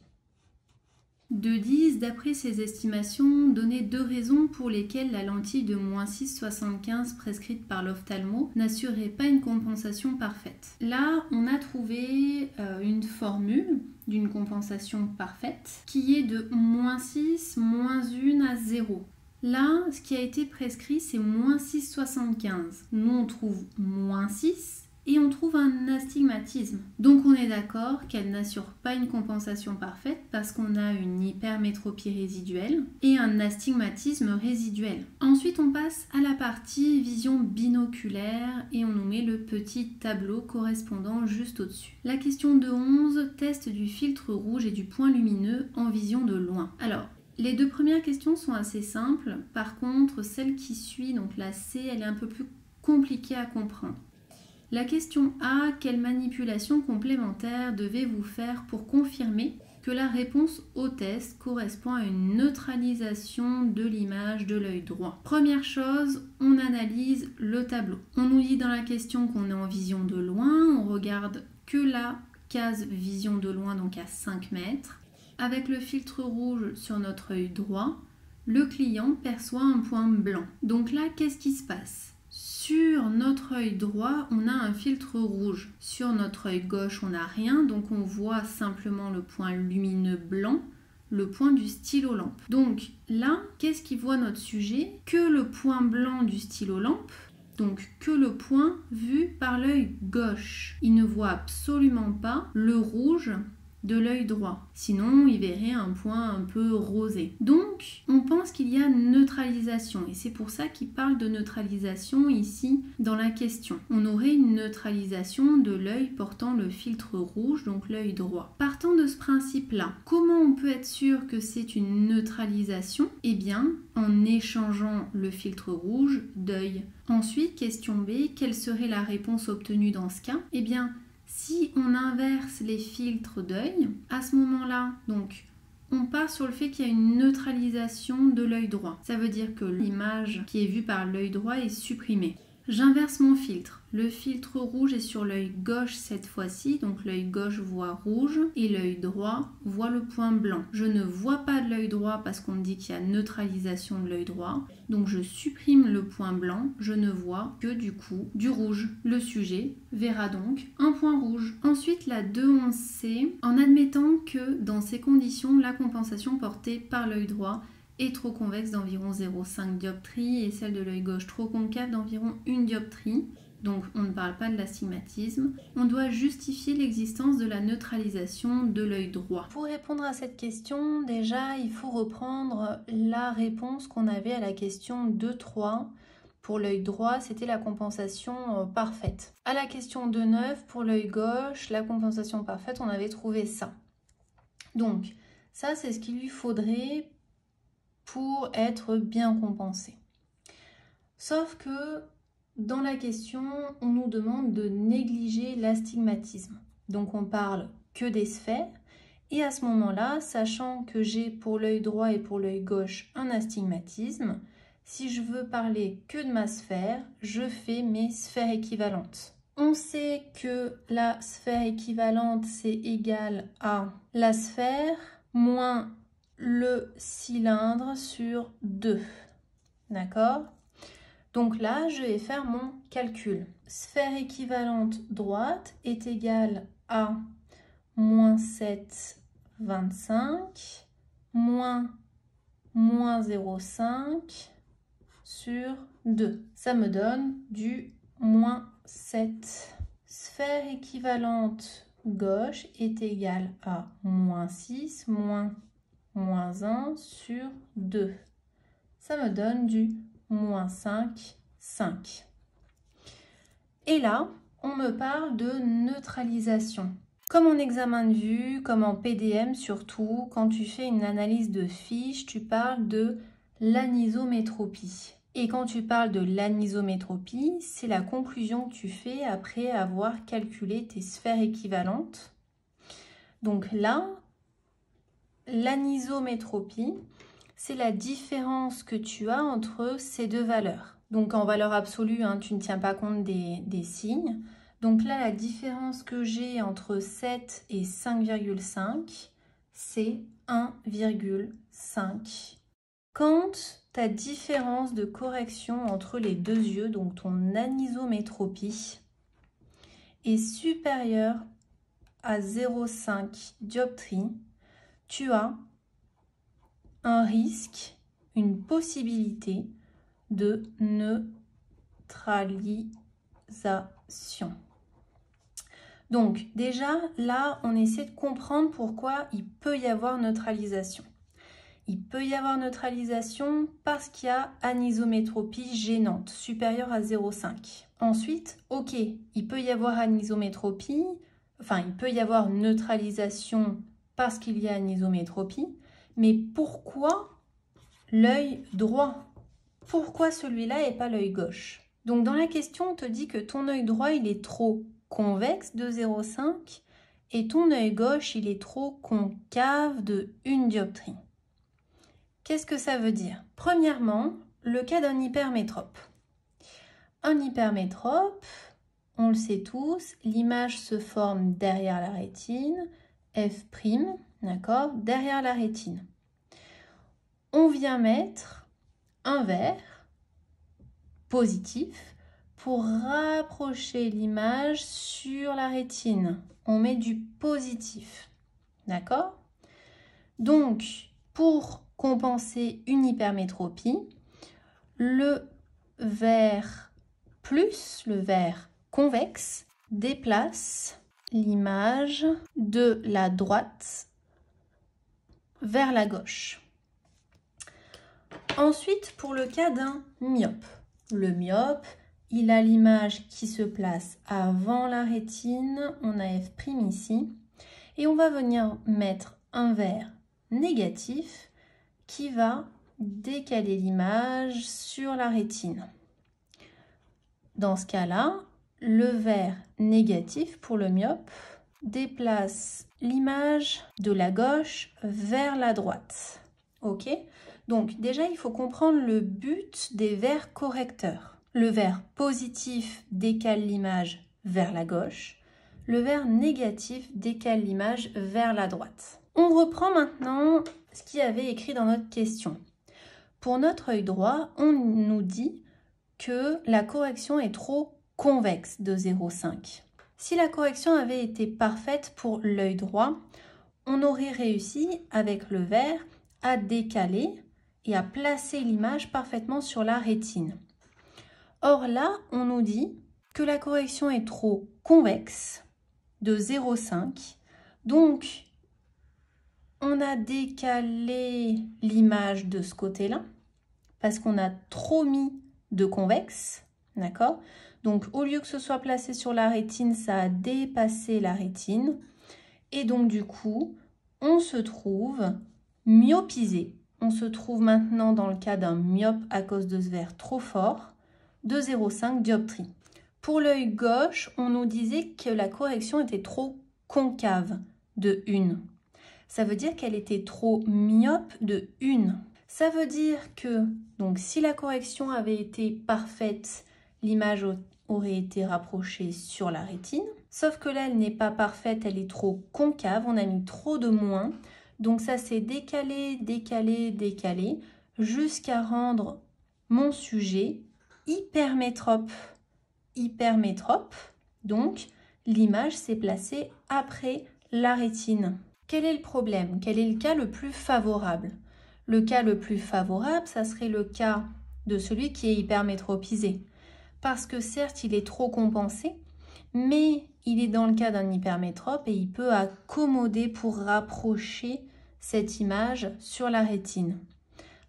De 10, d'après ces estimations, donnez 2 raisons pour lesquelles la lentille de moins 6,75 prescrite par l'ophtalmo n'assurerait pas une compensation parfaite. Là, on a trouvé une formule d'une compensation parfaite qui est de moins 6, moins 1 à 0. Là, ce qui a été prescrit, c'est moins 6,75. Nous, on trouve moins 6 et on trouve un astigmatisme. Donc on est d'accord qu'elle n'assure pas une compensation parfaite parce qu'on a une hypermétropie résiduelle et un astigmatisme résiduel. Ensuite, on passe à la partie vision binoculaire et on nous met le petit tableau correspondant juste au-dessus. La question de 11, test du filtre rouge et du point lumineux en vision de loin. Alors, les 2 premières questions sont assez simples. Par contre, celle qui suit, donc la C, elle est un peu plus compliquée à comprendre. La question A, quelle manipulation complémentaire devez-vous faire pour confirmer que la réponse au test correspond à une neutralisation de l'image de l'œil droit? Première chose, on analyse le tableau. On nous dit dans la question qu'on est en vision de loin, on regarde que la case vision de loin, donc à 5 mètres. Avec le filtre rouge sur notre œil droit, le client perçoit un point blanc. Donc là, qu'est-ce qui se passe? Sur notre œil droit, on a un filtre rouge. Sur notre œil gauche, on n'a rien, donc on voit simplement le point lumineux blanc, le point du stylo lampe. Donc là, qu'est-ce qu'il voit notre sujet? Que le point blanc du stylo lampe, donc que le point vu par l'œil gauche. Il ne voit absolument pas le rouge de l'œil droit. Sinon, il verrait un point un peu rosé. Donc, on pense qu'il y a neutralisation. Et c'est pour ça qu'il parle de neutralisation ici dans la question. On aurait une neutralisation de l'œil portant le filtre rouge, donc l'œil droit. Partant de ce principe-là, comment on peut être sûr que c'est une neutralisation? Eh bien, en échangeant le filtre rouge d'œil. Ensuite, question B, quelle serait la réponse obtenue dans ce cas? Eh bien, si on inverse les filtres d'œil, à ce moment-là, donc, on part sur le fait qu'il y a une neutralisation de l'œil droit. Ça veut dire que l'image qui est vue par l'œil droit est supprimée. J'inverse mon filtre. Le filtre rouge est sur l'œil gauche cette fois-ci, donc l'œil gauche voit rouge et l'œil droit voit le point blanc. Je ne vois pas de l'œil droit parce qu'on me dit qu'il y a neutralisation de l'œil droit, donc je supprime le point blanc, je ne vois que du coup du rouge. Le sujet verra donc un point rouge. Ensuite, la 211C, en admettant que dans ces conditions, la compensation portée par l'œil droit est trop convexe d'environ 0,5 dioptrie et celle de l'œil gauche trop concave d'environ 1 dioptrie. Donc on ne parle pas de l'astigmatisme. On doit justifier l'existence de la neutralisation de l'œil droit. Pour répondre à cette question, déjà il faut reprendre la réponse qu'on avait à la question 2.3. Pour l'œil droit, c'était la compensation parfaite. À la question 2.9, pour l'œil gauche, la compensation parfaite, on avait trouvé ça. Donc ça, c'est ce qu'il lui faudrait pour être bien compensé. Sauf que dans la question, on nous demande de négliger l'astigmatisme. Donc on parle que des sphères. Et à ce moment-là, sachant que j'ai pour l'œil droit et pour l'œil gauche un astigmatisme, si je veux parler que de ma sphère, je fais mes sphères équivalentes. On sait que la sphère équivalente, c'est égal à la sphère moins le cylindre sur 2. D'accord? Donc là, je vais faire mon calcul. Sphère équivalente droite est égale à moins 7,25 moins 0,5 sur 2. Ça me donne du moins 7. Sphère équivalente gauche est égale à moins 6 moins 1 sur 2. Ça me donne du moins 5, 5. Et là, on me parle de neutralisation. Comme en examen de vue, comme en PDM surtout, quand tu fais une analyse de fiche, tu parles de l'anisométropie. Et quand tu parles de l'anisométropie, c'est la conclusion que tu fais après avoir calculé tes sphères équivalentes. Donc là, l'anisométropie, c'est la différence que tu as entre ces deux valeurs. Donc en valeur absolue, hein, tu ne tiens pas compte des signes. Donc là, la différence que j'ai entre 7 et 5,5, c'est 1,5. Quand ta différence de correction entre les deux yeux, donc ton anisométropie, est supérieure à 0,5 dioptrie, tu as un risque, une possibilité de neutralisation. Donc déjà, là, on essaie de comprendre pourquoi il peut y avoir neutralisation. Il peut y avoir neutralisation parce qu'il y a anisométropie gênante, supérieure à 0,5. Ensuite, ok, il peut y avoir anisométropie, enfin, il peut y avoir neutralisation parce qu'il y a anisométropie, mais pourquoi l'œil droit? Pourquoi celui-là et pas l'œil gauche? Donc dans la question, on te dit que ton œil droit, il est trop convexe de 0,5 et ton œil gauche, il est trop concave de 1 dioptrie. Qu'est-ce que ça veut dire? Premièrement, le cas d'un hypermétrope. Un hypermétrope, on le sait tous, l'image se forme derrière la rétine, F', d'accord, derrière la rétine. On vient mettre un verre positif pour rapprocher l'image sur la rétine. On met du positif, d'accord? Donc, pour compenser une hypermétropie, le verre plus, le verre convexe, déplace l'image de la droite vers la gauche. Ensuite, pour le cas d'un myope. Le myope, il a l'image qui se place avant la rétine, on a F' ici, et on va venir mettre un verre négatif qui va décaler l'image sur la rétine. Dans ce cas-là, le verre négatif pour le myope déplace l'image de la gauche vers la droite. Ok? Donc déjà, il faut comprendre le but des verres correcteurs. Le verre positif décale l'image vers la gauche. Le verre négatif décale l'image vers la droite. On reprend maintenant ce qu'il y avait écrit dans notre question. Pour notre œil droit, on nous dit que la correction est trop convexe de 0,5. Si la correction avait été parfaite pour l'œil droit, on aurait réussi avec le verre à décaler et à placer l'image parfaitement sur la rétine. Or là, on nous dit que la correction est trop convexe de 0,5. Donc, on a décalé l'image de ce côté-là parce qu'on a trop mis de convexe, d'accord? Donc, au lieu que ce soit placé sur la rétine, ça a dépassé la rétine. Et donc, du coup, on se trouve myopisé. On se trouve maintenant dans le cas d'un myope à cause de ce verre trop fort, de 0,5 dioptrie. Pour l'œil gauche, on nous disait que la correction était trop concave de 1. Ça veut dire qu'elle était trop myope de 1. Ça veut dire que donc, si la correction avait été parfaite, l'image aurait été rapprochée sur la rétine. Sauf que là, elle n'est pas parfaite, elle est trop concave, on a mis trop de moins. Donc ça s'est décalé, décalé, décalé, jusqu'à rendre mon sujet hypermétrope. Hypermétrope, donc l'image s'est placée après la rétine. Quel est le problème? Quel est le cas le plus favorable? Le cas le plus favorable, ça serait le cas de celui qui est hypermétropisé. Parce que certes, il est trop compensé, mais il est dans le cas d'un hypermétrope et il peut accommoder pour rapprocher cette image sur la rétine.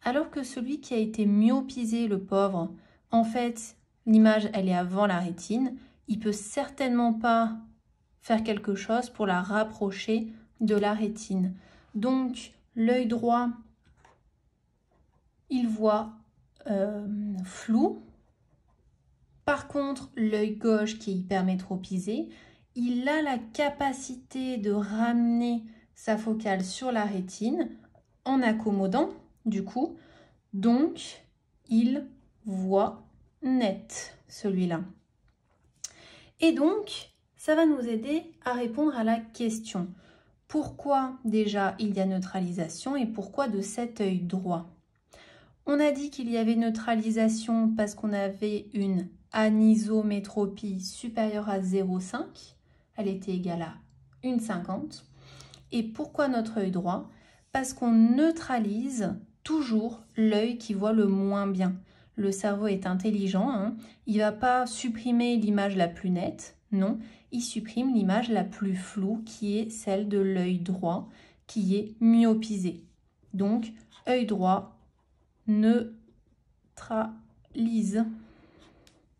Alors que celui qui a été myopisé, le pauvre, en fait, l'image, elle est avant la rétine, il peut certainement pas faire quelque chose pour la rapprocher de la rétine. Donc, l'œil droit, il voit flou. Par contre, l'œil gauche qui est hypermétropisé, il a la capacité de ramener sa focale sur la rétine en accommodant, du coup. Donc, il voit net, celui-là. Et donc, ça va nous aider à répondre à la question. Pourquoi déjà il y a neutralisation et pourquoi de cet œil droit? On a dit qu'il y avait neutralisation parce qu'on avait une anisométropie supérieure à 0,5. Elle était égale à 1,50. Et pourquoi notre œil droit? Parce qu'on neutralise toujours l'œil qui voit le moins bien. Le cerveau est intelligent, hein. Il ne va pas supprimer l'image la plus nette, non. Il supprime l'image la plus floue qui est celle de l'œil droit, qui est myopisé. Donc, œil droit neutralise.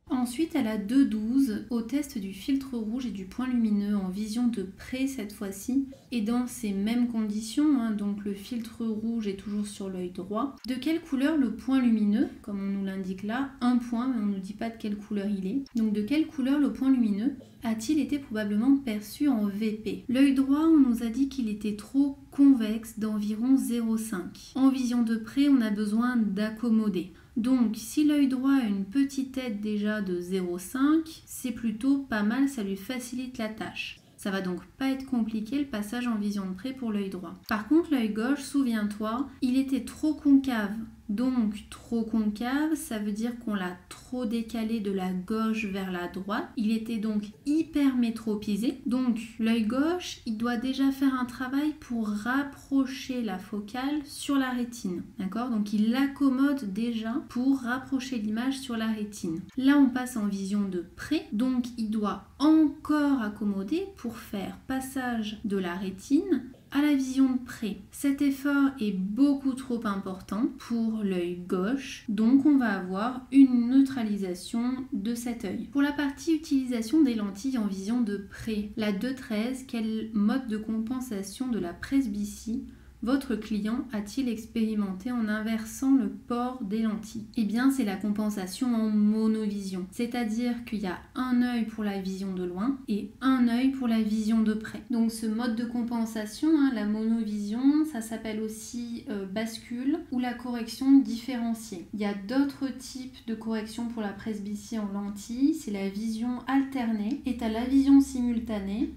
Ensuite, elle a 2,12 au test du filtre rouge et du point lumineux en vision de près cette fois-ci et dans ces mêmes conditions, hein, donc le filtre rouge est toujours sur l'œil droit. De quelle couleur le point lumineux? Comme on nous l'indique là, un point, mais on ne nous dit pas de quelle couleur il est. Donc de quelle couleur le point lumineux a-t-il été probablement perçu en VP? L'œil droit, on nous a dit qu'il était trop convexe d'environ 0,5. En vision de près, on a besoin d'accommoder. Donc, si l'œil droit a une petite tête déjà de 0,5, c'est plutôt pas mal, ça lui facilite la tâche. Ça va donc pas être compliqué le passage en vision de près pour l'œil droit. Par contre, l'œil gauche, souviens-toi, il était trop concave. Donc, trop concave, ça veut dire qu'on l'a trop décalé de la gauche vers la droite. Il était donc hypermétropisé. Donc, l'œil gauche, il doit déjà faire un travail pour rapprocher la focale sur la rétine. D'accord? Donc, il l'accommode déjà pour rapprocher l'image sur la rétine. Là, on passe en vision de près. Donc, il doit encore accommoder pour faire passage de la rétine à la vision de près. Cet effort est beaucoup trop important pour l'œil gauche, donc on va avoir une neutralisation de cet œil. Pour la partie utilisation des lentilles en vision de près, la 2,13, quel mode de compensation de la presbytie votre client a-t-il expérimenté en inversant le port des lentilles? Eh bien, c'est la compensation en monovision, c'est-à-dire qu'il y a un œil pour la vision de loin et un œil pour la vision de près. Donc ce mode de compensation, la monovision, ça s'appelle aussi bascule ou la correction différenciée. Il y a d'autres types de correction pour la presbytie en lentilles, c'est la vision alternée et à la vision simultanée.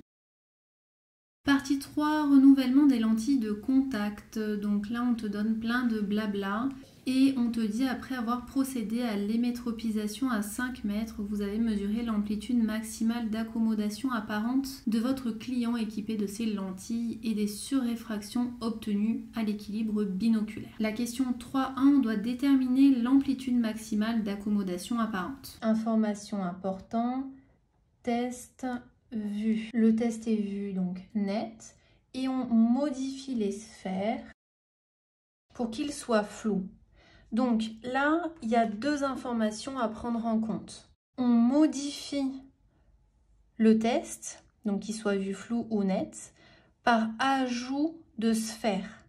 Partie 3, renouvellement des lentilles de contact. Donc là, on te donne plein de blabla et on te dit après avoir procédé à l'émétropisation à 5 mètres, vous avez mesuré l'amplitude maximale d'accommodation apparente de votre client équipé de ces lentilles et des surréfractions obtenues à l'équilibre binoculaire. La question 3.1, on doit déterminer l'amplitude maximale d'accommodation apparente. Information importante, test vu. Le test est vu donc net et on modifie les sphères pour qu'ils soient flous. Donc là, il y a deux informations à prendre en compte. On modifie le test, donc qu'il soit vu flou ou net, par ajout de sphères.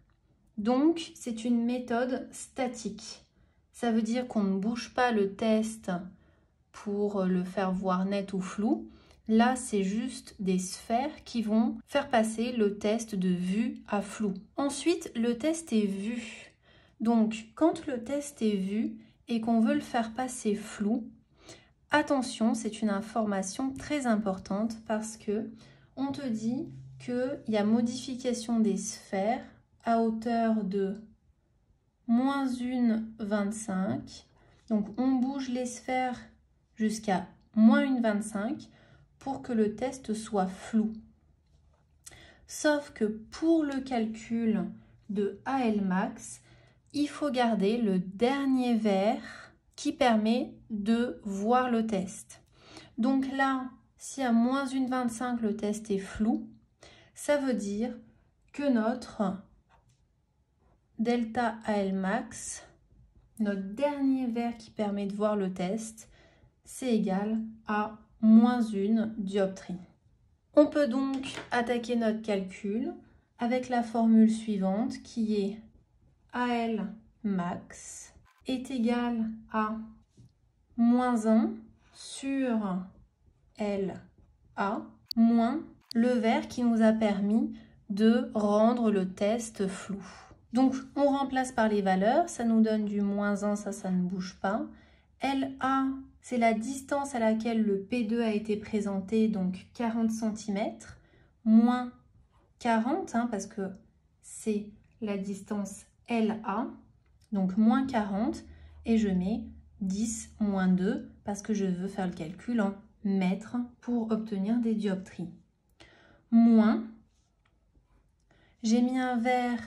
Donc c'est une méthode statique. Ça veut dire qu'on ne bouge pas le test pour le faire voir net ou flou. Là, c'est juste des sphères qui vont faire passer le test de vue à flou. Ensuite, le test est vu. Donc, quand le test est vu et qu'on veut le faire passer flou, attention, c'est une information très importante parce que on te dit qu'il y a modification des sphères à hauteur de -1,25. Donc, on bouge les sphères jusqu'à -1,25 pour que le test soit flou. Sauf que pour le calcul de AL max, il faut garder le dernier vert qui permet de voir le test. Donc là, si à -1,25 le test est flou, ça veut dire que notre delta AL max, notre dernier vert qui permet de voir le test, c'est égal à -1 dioptrie. On peut donc attaquer notre calcul avec la formule suivante qui est AL max est égal à moins 1 sur LA moins le vert qui nous a permis de rendre le test flou. Donc on remplace par les valeurs, ça nous donne du moins 1, ça ne bouge pas. LA, c'est la distance à laquelle le P2 a été présenté, donc 40 cm, moins 40, parce que c'est la distance LA, donc moins 40, et je mets 10 moins 2, parce que je veux faire le calcul en mètres pour obtenir des dioptries. Moins, j'ai mis un vert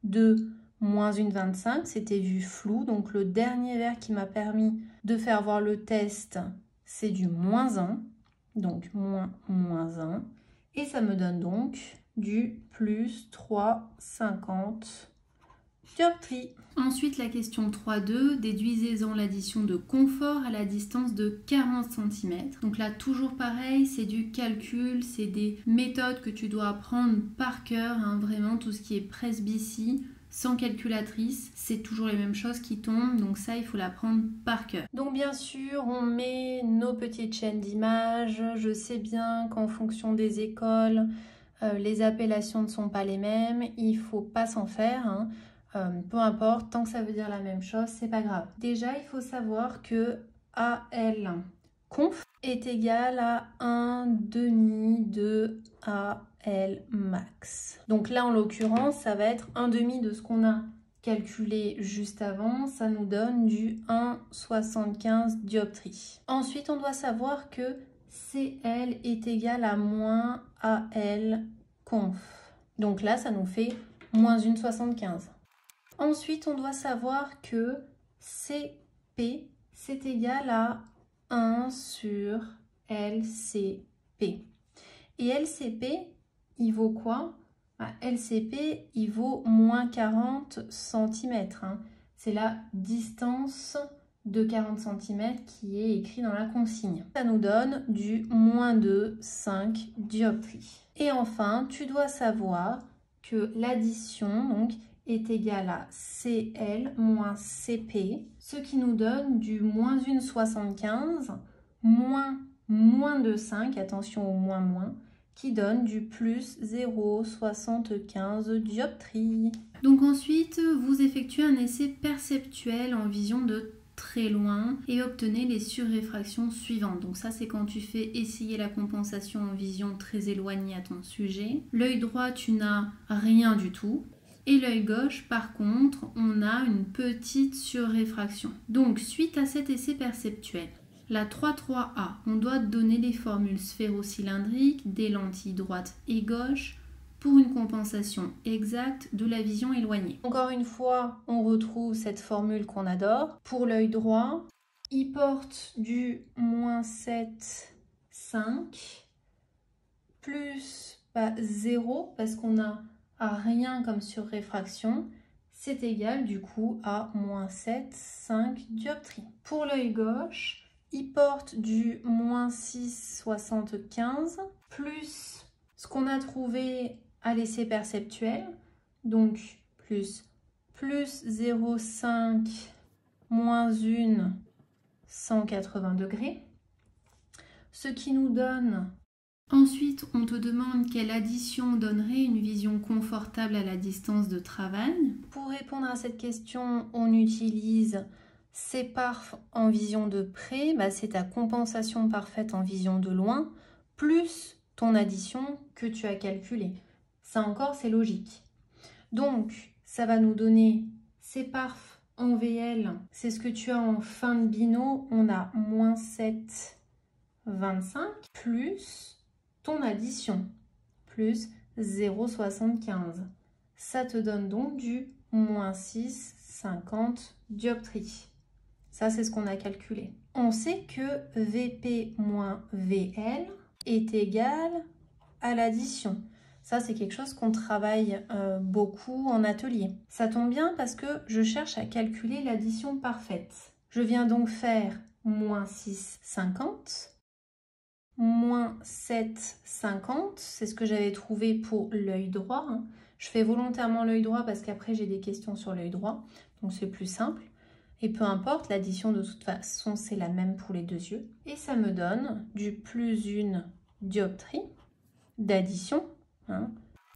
de moins 1,25, c'était vu flou, donc le dernier vert qui m'a permis de faire voir le test, c'est du moins 1, donc moins 1, et ça me donne donc du plus 3,50 dioptries. Ensuite, la question 3.2, déduisez-en l'addition de confort à la distance de 40 cm. Donc là, toujours pareil, c'est du calcul, c'est des méthodes que tu dois apprendre par cœur, vraiment tout ce qui est presbytie, sans calculatrice, c'est toujours les mêmes choses qui tombent, donc ça, il faut l'apprendre par cœur. Donc bien sûr, on met nos petites chaînes d'images. Je sais bien qu'en fonction des écoles, les appellations ne sont pas les mêmes, il ne faut pas s'en faire, peu importe, tant que ça veut dire la même chose, c'est pas grave. Déjà, il faut savoir que AL conf est égal à 1/2 de AL max. Donc là, en l'occurrence, ça va être 1/2 de ce qu'on a calculé juste avant. Ça nous donne du 1,75 dioptries. Ensuite, on doit savoir que CL est égal à moins AL conf. Donc là, ça nous fait moins 1,75. Ensuite, on doit savoir que CP, c'est égal à 1 sur LCP. Et LCP, il vaut quoi? LCP, il vaut moins 40 cm. C'est la distance de 40 cm qui est écrit dans la consigne. Ça nous donne du moins 2,5 dioptries. Et enfin, tu dois savoir que l'addition, donc, est égal à CL moins CP, ce qui nous donne du moins 1,75 moins 2,5, attention au moins, qui donne du plus 0,75 dioptries. Donc ensuite, vous effectuez un essai perceptuel en vision de très loin et obtenez les surréfractions suivantes. Donc ça, c'est quand tu fais essayer la compensation en vision très éloignée à ton sujet. L'œil droit, tu n'as rien du tout. Et l'œil gauche, par contre, on a une petite surréfraction. Donc, suite à cet essai perceptuel, la 3.3a, on doit donner les formules sphéro-cylindriques des lentilles droite et gauche pour une compensation exacte de la vision éloignée. Encore une fois, on retrouve cette formule qu'on adore. Pour l'œil droit, il porte du moins 7,5 plus 0 parce qu'on a rien comme surréfraction, c'est égal du coup à moins 7,5 dioptries. Pour l'œil gauche, il porte du moins 6,75 plus ce qu'on a trouvé à l'essai perceptuel, donc plus 0,5 moins 1, 180 degrés, ce qui nous donne... Ensuite, on te demande quelle addition donnerait une vision confortable à la distance de travail. Pour répondre à cette question, on utilise CParf en vision de près, c'est ta compensation parfaite en vision de loin, plus ton addition que tu as calculée. Ça encore, c'est logique. Donc, ça va nous donner CParf en VL, c'est ce que tu as en fin de bino, on a moins 7,25 plus ton addition, plus 0,75. Ça te donne donc du moins 6,50 dioptries. Ça, c'est ce qu'on a calculé. On sait que VP moins VL est égal à l'addition. Ça, c'est quelque chose qu'on travaille beaucoup en atelier. Ça tombe bien parce que je cherche à calculer l'addition parfaite. Je viens donc faire moins 6,50 moins 7,50. C'est ce que j'avais trouvé pour l'œil droit. Je fais volontairement l'œil droit parce qu'après j'ai des questions sur l'œil droit. Donc c'est plus simple. Et peu importe, l'addition de toute façon c'est la même pour les deux yeux. Et ça me donne du plus 1 dioptrie d'addition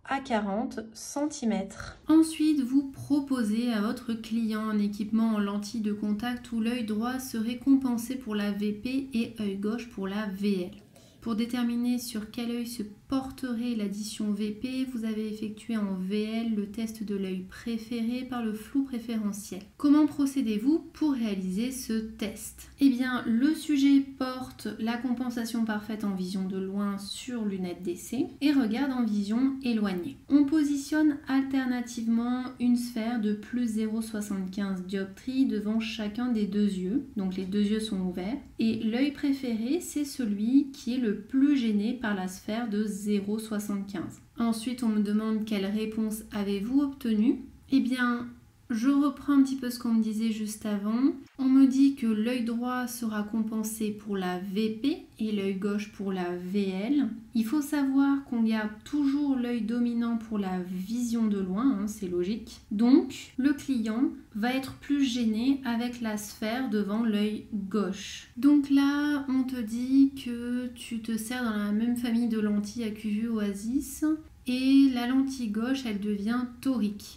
à 40 cm. Ensuite, vous proposez à votre client un équipement en lentille de contact où l'œil droit serait compensé pour la VP et œil gauche pour la VL. Pour déterminer sur quel œil se porterait l'addition VP, vous avez effectué en VL le test de l'œil préféré par le flou préférentiel. Comment procédez-vous pour réaliser ce test? Eh bien, le sujet porte la compensation parfaite en vision de loin sur lunettes d'essai et regarde en vision éloignée. On positionne alternativement une sphère de plus 0,75 dioptrie devant chacun des deux yeux, donc les deux yeux sont ouverts, et l'œil préféré, c'est celui qui est le plus gêné par la sphère de 0,75. Ensuite, on me demande quelle réponse avez-vous obtenue. Eh bien, je reprends un petit peu ce qu'on me disait juste avant. On me dit que l'œil droit sera compensé pour la VP et l'œil gauche pour la VL. Il faut savoir qu'on garde toujours l'œil dominant pour la vision de loin, c'est logique. Donc, le client va être plus gêné avec la sphère devant l'œil gauche. Donc là, on te dit que tu te sers dans la même famille de lentilles AcuVue Oasis et la lentille gauche, elle devient torique.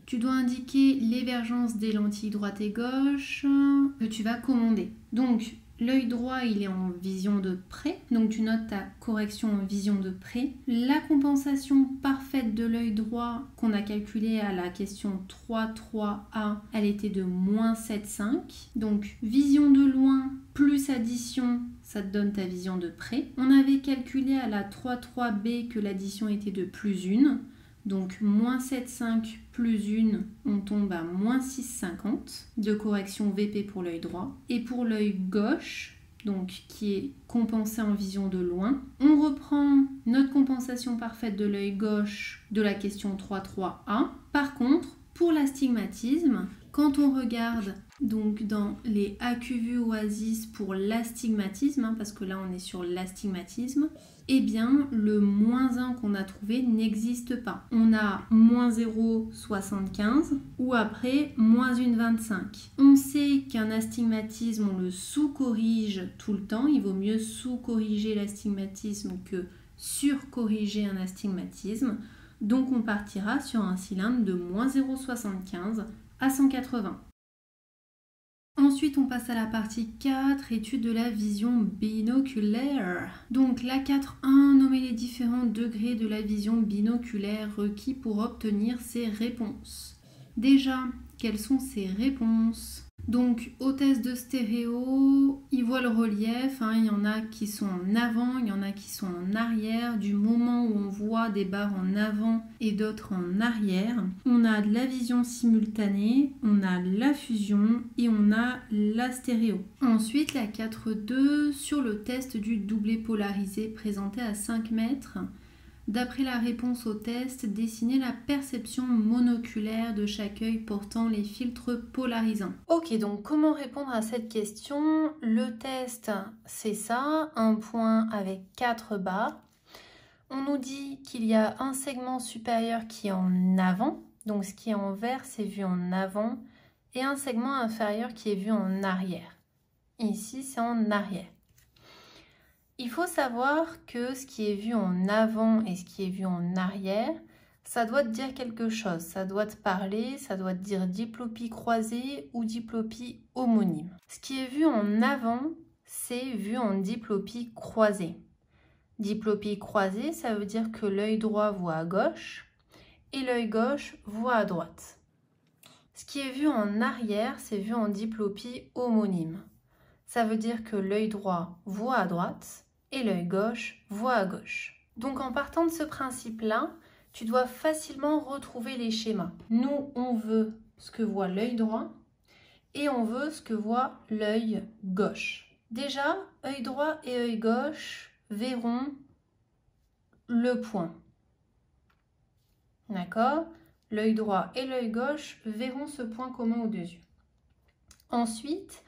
Tu dois indiquer l'émergence des lentilles droite et gauche que tu vas commander. Donc, l'œil droit, il est en vision de près. Donc, tu notes ta correction en vision de près. La compensation parfaite de l'œil droit qu'on a calculée à la question 3.3a, elle était de moins 7,5. Donc, vision de loin plus addition, ça te donne ta vision de près. On avait calculé à la 3.3b que l'addition était de plus 1. Donc, moins 7,5 plus 1, on tombe à moins 6,50 de correction VP pour l'œil droit. Et pour l'œil gauche, donc qui est compensé en vision de loin, on reprend notre compensation parfaite de l'œil gauche de la question 3.3a. Par contre, pour l'astigmatisme, quand on regarde donc dans les AcuVue Oasis pour l'astigmatisme, parce que là on est sur l'astigmatisme, eh bien le moins 1 qu'on a trouvé n'existe pas. On a moins 0,75 ou après moins 1,25. On sait qu'un astigmatisme, on le sous-corrige tout le temps. Il vaut mieux sous-corriger l'astigmatisme que sur-corriger un astigmatisme. Donc on partira sur un cylindre de moins 0,75 à 180. Ensuite, on passe à la partie 4, étude de la vision binoculaire. Donc la 4.1, nommer les différents degrés de la vision binoculaire requis pour obtenir ces réponses. Déjà, quelles sont ces réponses? Donc au test de stéréo, il voit le relief, il y en a qui sont en avant, il y en a qui sont en arrière. Du moment où on voit des barres en avant et d'autres en arrière, on a de la vision simultanée, on a la fusion et on a la stéréo. Ensuite, la 4.2 sur le test du doublet polarisé présenté à 5 mètres. D'après la réponse au test, dessiner la perception monoculaire de chaque œil portant les filtres polarisants. Ok, donc comment répondre à cette question? Le test, c'est ça, un point avec 4 barres. On nous dit qu'il y a un segment supérieur qui est en avant, donc ce qui est en vert, c'est vu en avant, et un segment inférieur qui est vu en arrière. Ici, c'est en arrière. Il faut savoir que ce qui est vu en avant et ce qui est vu en arrière, ça doit te dire quelque chose. Ça doit te parler, ça doit te dire diplopie croisée ou diplopie homonyme. Ce qui est vu en avant, c'est vu en diplopie croisée. Diplopie croisée, ça veut dire que l'œil droit voit à gauche et l'œil gauche voit à droite. Ce qui est vu en arrière, c'est vu en diplopie homonyme. Ça veut dire que l'œil droit voit à droite et l'œil gauche voit à gauche. Donc en partant de ce principe-là, tu dois facilement retrouver les schémas. Nous, on veut ce que voit l'œil droit et on veut ce que voit l'œil gauche. Déjà, œil droit et œil gauche verront le point. D'accord? L'œil droit et l'œil gauche verront ce point commun aux deux yeux. Ensuite,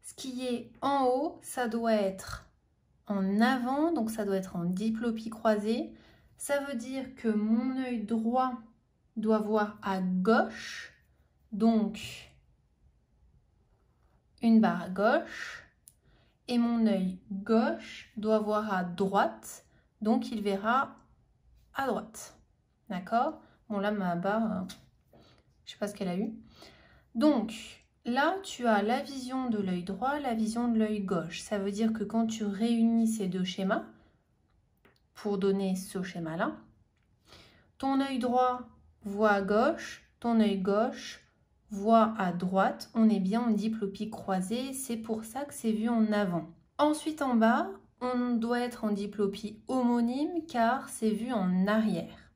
ce qui est en haut, ça doit être en avant, donc ça doit être en diplopie croisée. Ça veut dire que mon œil droit doit voir à gauche, donc une barre à gauche, et mon œil gauche doit voir à droite, donc il verra à droite. D'accord? Bon là ma barre, je sais pas ce qu'elle a eu. Donc là tu as la vision de l'œil droit, la vision de l'œil gauche. Ça veut dire que quand tu réunis ces deux schémas, pour donner ce schéma-là, ton œil droit voit à gauche, ton œil gauche voit à droite. On est bien en diplopie croisée, c'est pour ça que c'est vu en avant. Ensuite en bas, on doit être en diplopie homonyme car c'est vu en arrière.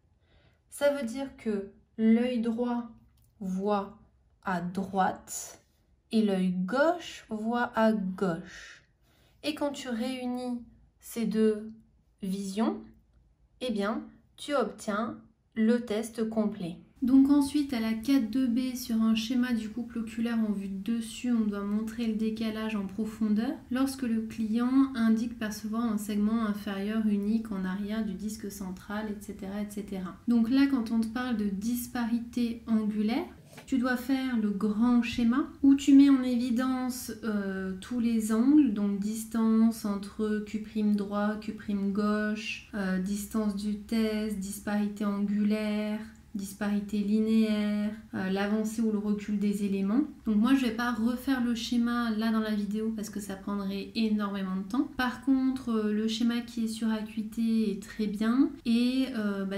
Ça veut dire que l'œil droit voit à droite et l'œil gauche voit à gauche. Et quand tu réunis ces deux visions, eh bien, tu obtiens le test complet. Donc ensuite, à la 4.2b, sur un schéma du couple oculaire en vue de dessus, on doit montrer le décalage en profondeur lorsque le client indique percevoir un segment inférieur unique en arrière du disque central, etc., etc. Donc là, quand on te parle de disparité angulaire, tu dois faire le grand schéma où tu mets en évidence tous les angles, donc distance entre Q' droit, Q' gauche, distance du test, disparité angulaire, disparité linéaire, l'avancée ou le recul des éléments. Donc moi je vais pas refaire le schéma là dans la vidéo parce que ça prendrait énormément de temps. Par contre le schéma qui est sur Acuité est très bien et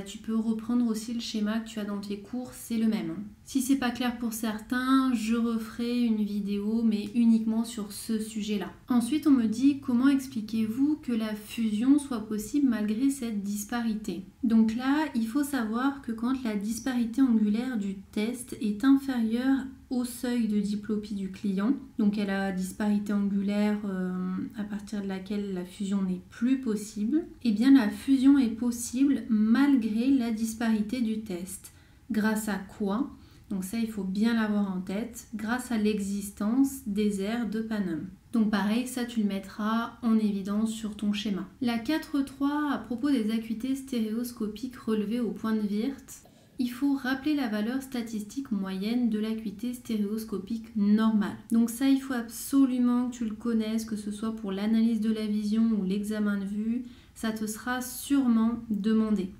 tu peux reprendre aussi le schéma que tu as dans tes cours, c'est le même. Si c'est pas clair pour certains, je referai une vidéo mais uniquement sur ce sujet-là. Ensuite on me dit comment expliquez-vous que la fusion soit possible malgré cette disparité. Donc là il faut savoir que quand la disparité angulaire du test est inférieure au seuil de diplopie du client, donc à la disparité angulaire à partir de laquelle la fusion n'est plus possible, et bien la fusion est possible malgré la disparité du test. Grâce à quoi? Donc ça, il faut bien l'avoir en tête, grâce à l'existence des aires de Panum. Donc pareil, ça tu le mettras en évidence sur ton schéma. La 4.3, à propos des acuités stéréoscopiques relevées au point de Wirth, il faut rappeler la valeur statistique moyenne de l'acuité stéréoscopique normale. Donc ça, il faut absolument que tu le connaisses, que ce soit pour l'analyse de la vision ou l'examen de vue, ça te sera sûrement demandé.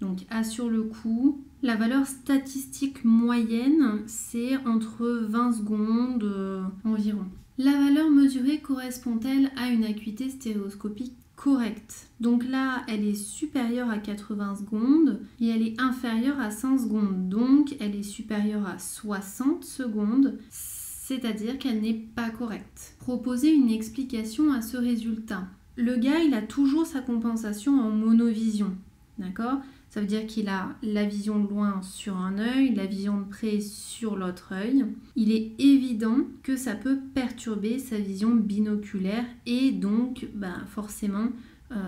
Donc assure le coup. La valeur statistique moyenne, c'est entre 20 secondes environ. La valeur mesurée correspond-elle à une acuité stéréoscopique correcte? Donc là, elle est supérieure à 80 secondes et elle est inférieure à 100 secondes. Donc elle est supérieure à 60 secondes, c'est-à-dire qu'elle n'est pas correcte. Proposez une explication à ce résultat. Le gars, il a toujours sa compensation en monovision, d'accord ? Ça veut dire qu'il a la vision de loin sur un œil, la vision de près sur l'autre œil. Il est évident que ça peut perturber sa vision binoculaire et donc forcément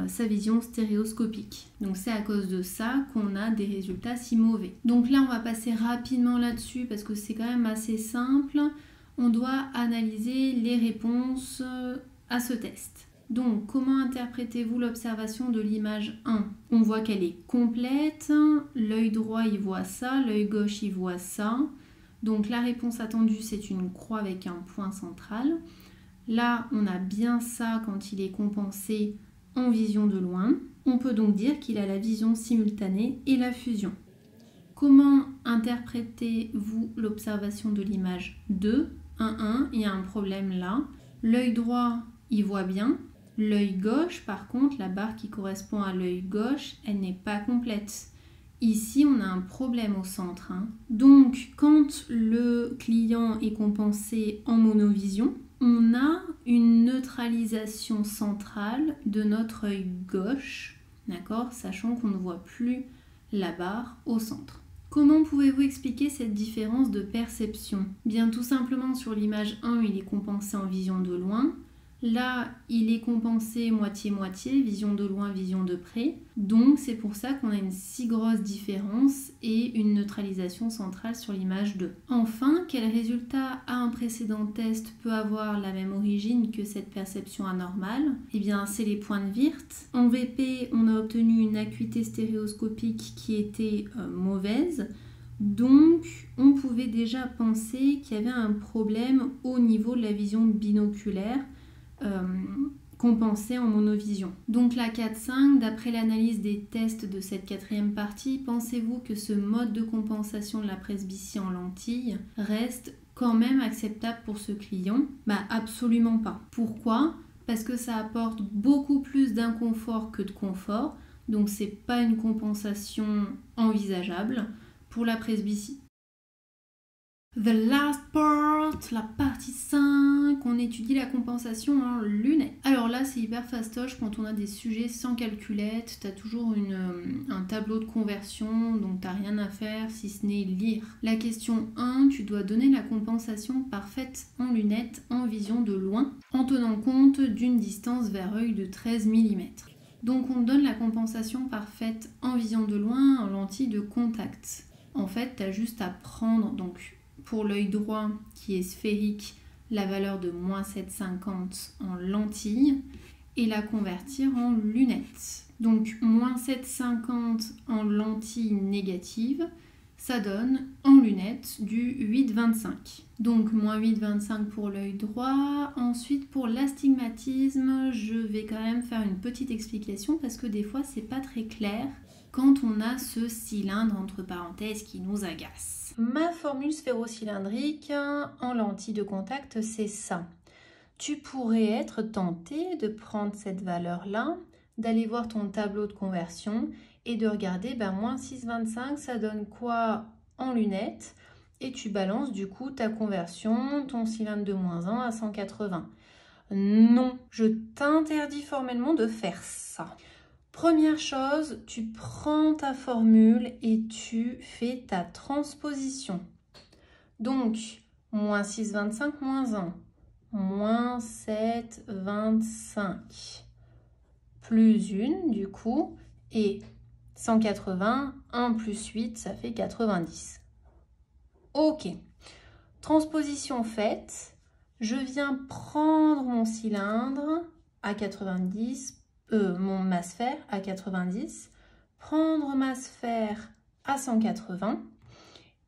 sa vision stéréoscopique. Donc c'est à cause de ça qu'on a des résultats si mauvais. Donc là on va passer rapidement là-dessus parce que c'est quand même assez simple. On doit analyser les réponses à ce test. Donc, comment interprétez-vous l'observation de l'image 1? On voit qu'elle est complète, l'œil droit il voit ça, l'œil gauche il voit ça. Donc la réponse attendue c'est une croix avec un point central. Là on a bien ça quand il est compensé en vision de loin. On peut donc dire qu'il a la vision simultanée et la fusion. Comment interprétez-vous l'observation de l'image 2? 1, il y a un problème là. L'œil droit il voit bien. L'œil gauche, par contre, la barre qui correspond à l'œil gauche, elle n'est pas complète. Ici, on a un problème au centre. Donc, quand le client est compensé en monovision, on a une neutralisation centrale de notre œil gauche, d'accord, sachant qu'on ne voit plus la barre au centre. Comment pouvez-vous expliquer cette différence de perception? Bien, tout simplement, sur l'image 1, il est compensé en vision de loin. Là, il est compensé moitié-moitié, vision de loin, vision de près. Donc c'est pour ça qu'on a une si grosse différence et une neutralisation centrale sur l'image 2. Enfin, quel résultat à un précédent test peut avoir la même origine que cette perception anormale? Eh bien, c'est les points de Wirth. En VP, on a obtenu une acuité stéréoscopique qui était mauvaise. Donc, on pouvait déjà penser qu'il y avait un problème au niveau de la vision binoculaire compensée en monovision. Donc la 4-5, d'après l'analyse des tests de cette quatrième partie, pensez-vous que ce mode de compensation de la presbytie en lentille reste quand même acceptable pour ce client? Absolument pas. Pourquoi? Parce que ça apporte beaucoup plus d'inconfort que de confort, donc c'est pas une compensation envisageable pour la presbytie. The last part, la partie 5, on étudie la compensation en lunettes. Alors là, c'est hyper fastoche quand on a des sujets sans calculette, t'as toujours un tableau de conversion, donc t'as rien à faire si ce n'est lire. La question 1, tu dois donner la compensation parfaite en lunettes en vision de loin, en tenant compte d'une distance vers œil de 13 mm. Donc on donne la compensation parfaite en vision de loin en lentille de contact. En fait, t'as juste à prendre, donc pour l'œil droit qui est sphérique, la valeur de moins 7,50 en lentille et la convertir en lunettes. Donc moins 7,50 en lentille négative, ça donne en lunettes du 8,25. Donc moins 8,25 pour l'œil droit. Ensuite pour l'astigmatisme, je vais quand même faire une petite explication parce que des fois c'est pas très clair quand on a ce cylindre entre parenthèses qui nous agace. Ma formule sphérocylindrique en lentille de contact, c'est ça. Tu pourrais être tenté de prendre cette valeur-là, d'aller voir ton tableau de conversion et de regarder, moins 6,25, ça donne quoi en lunettes? Et tu balances du coup ta conversion, ton cylindre de moins 1 à 180. Non, je t'interdis formellement de faire ça. Première chose, tu prends ta formule et tu fais ta transposition. Donc, moins 6,25, moins 1, moins 7,25, plus 1 du coup, et 180, 1 plus 8, ça fait 90. Ok, transposition faite, je viens prendre mon cylindre à 90, ma sphère à 90, prendre ma sphère à 180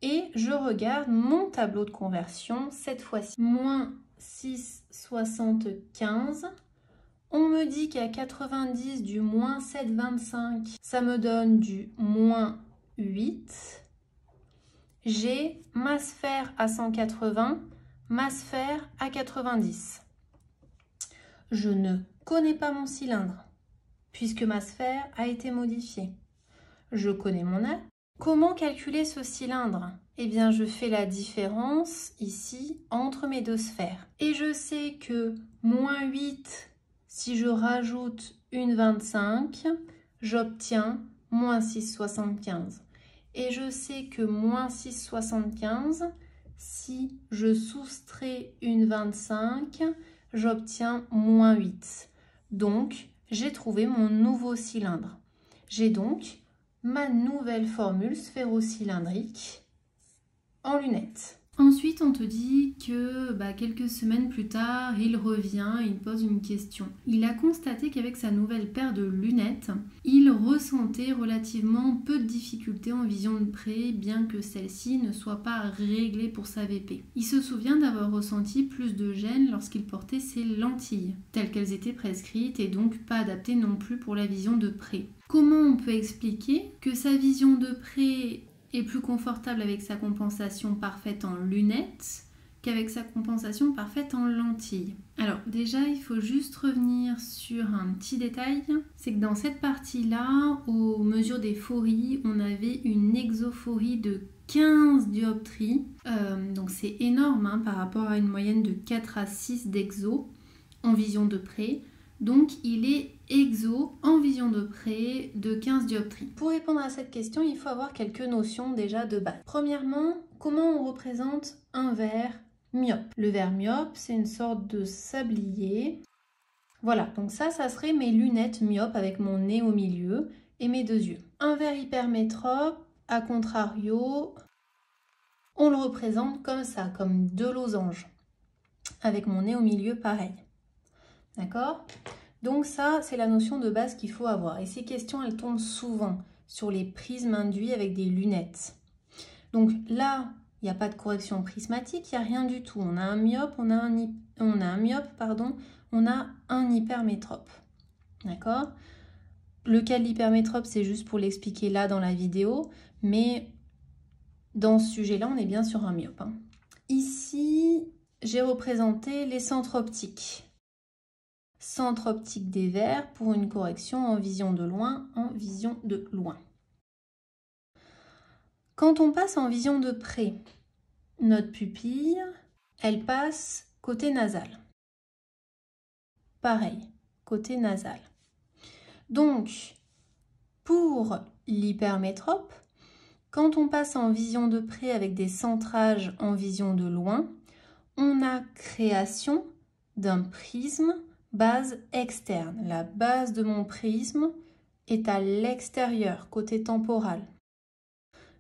et je regarde mon tableau de conversion, cette fois-ci moins 6,75. On me dit qu'à 90 du moins 7,25, ça me donne du moins 8. J'ai ma sphère à 180, ma sphère à 90. Je ne connais pas mon cylindre, puisque ma sphère a été modifiée. Je connais mon axe. Comment calculer ce cylindre? Eh bien, je fais la différence ici entre mes deux sphères. Et je sais que moins 8, si je rajoute une 25, j'obtiens moins 6,75. Et je sais que moins 6,75, si je soustrais une 25, j'obtiens moins 8. Donc, j'ai trouvé mon nouveau cylindre. J'ai donc ma nouvelle formule sphérocylindrique en lunettes. Ensuite, on te dit que quelques semaines plus tard, il revient et il pose une question. Il a constaté qu'avec sa nouvelle paire de lunettes, il ressentait relativement peu de difficultés en vision de près, bien que celle-ci ne soit pas réglée pour sa VP. Il se souvient d'avoir ressenti plus de gêne lorsqu'il portait ses lentilles, telles qu'elles étaient prescrites et donc pas adaptées non plus pour la vision de près. Comment on peut expliquer que sa vision de près est plus confortable avec sa compensation parfaite en lunettes qu'avec sa compensation parfaite en lentilles? Alors déjà, il faut juste revenir sur un petit détail, c'est que dans cette partie-là, aux mesures des phories, on avait une exophorie de 15 dioptries, donc c'est énorme par rapport à une moyenne de 4 à 6 d'exo en vision de près. Donc il est exo en vision de près de 15 dioptries. Pour répondre à cette question, il faut avoir quelques notions déjà de base. Premièrement, comment on représente un verre myope? Le verre myope, c'est une sorte de sablier Voilà, donc ça serait mes lunettes myopes avec mon nez au milieu et mes deux yeux. Un verre hypermétrope, à contrario, on le représente comme ça, comme deux losanges, avec mon nez au milieu pareil. D'accord? Donc ça, c'est la notion de base qu'il faut avoir. Et ces questions, elles tombent souvent sur les prismes induits avec des lunettes. Donc là, il n'y a pas de correction prismatique, il n'y a rien du tout. On a un myope, on a un hypermétrope. D'accord? Le cas de l'hypermétrope, c'est juste pour l'expliquer là dans la vidéo, mais dans ce sujet-là, on est bien sur un myope. Ici, j'ai représenté les centres optiques. Centre optique des verres pour une correction en vision de loin, Quand on passe en vision de près, notre pupille, elle passe côté nasal. Pareil, côté nasal. Donc, pour l'hypermétrope, quand on passe en vision de près avec des centrages en vision de loin, on a création d'un prisme base externe. La base de mon prisme est à l'extérieur, côté temporal.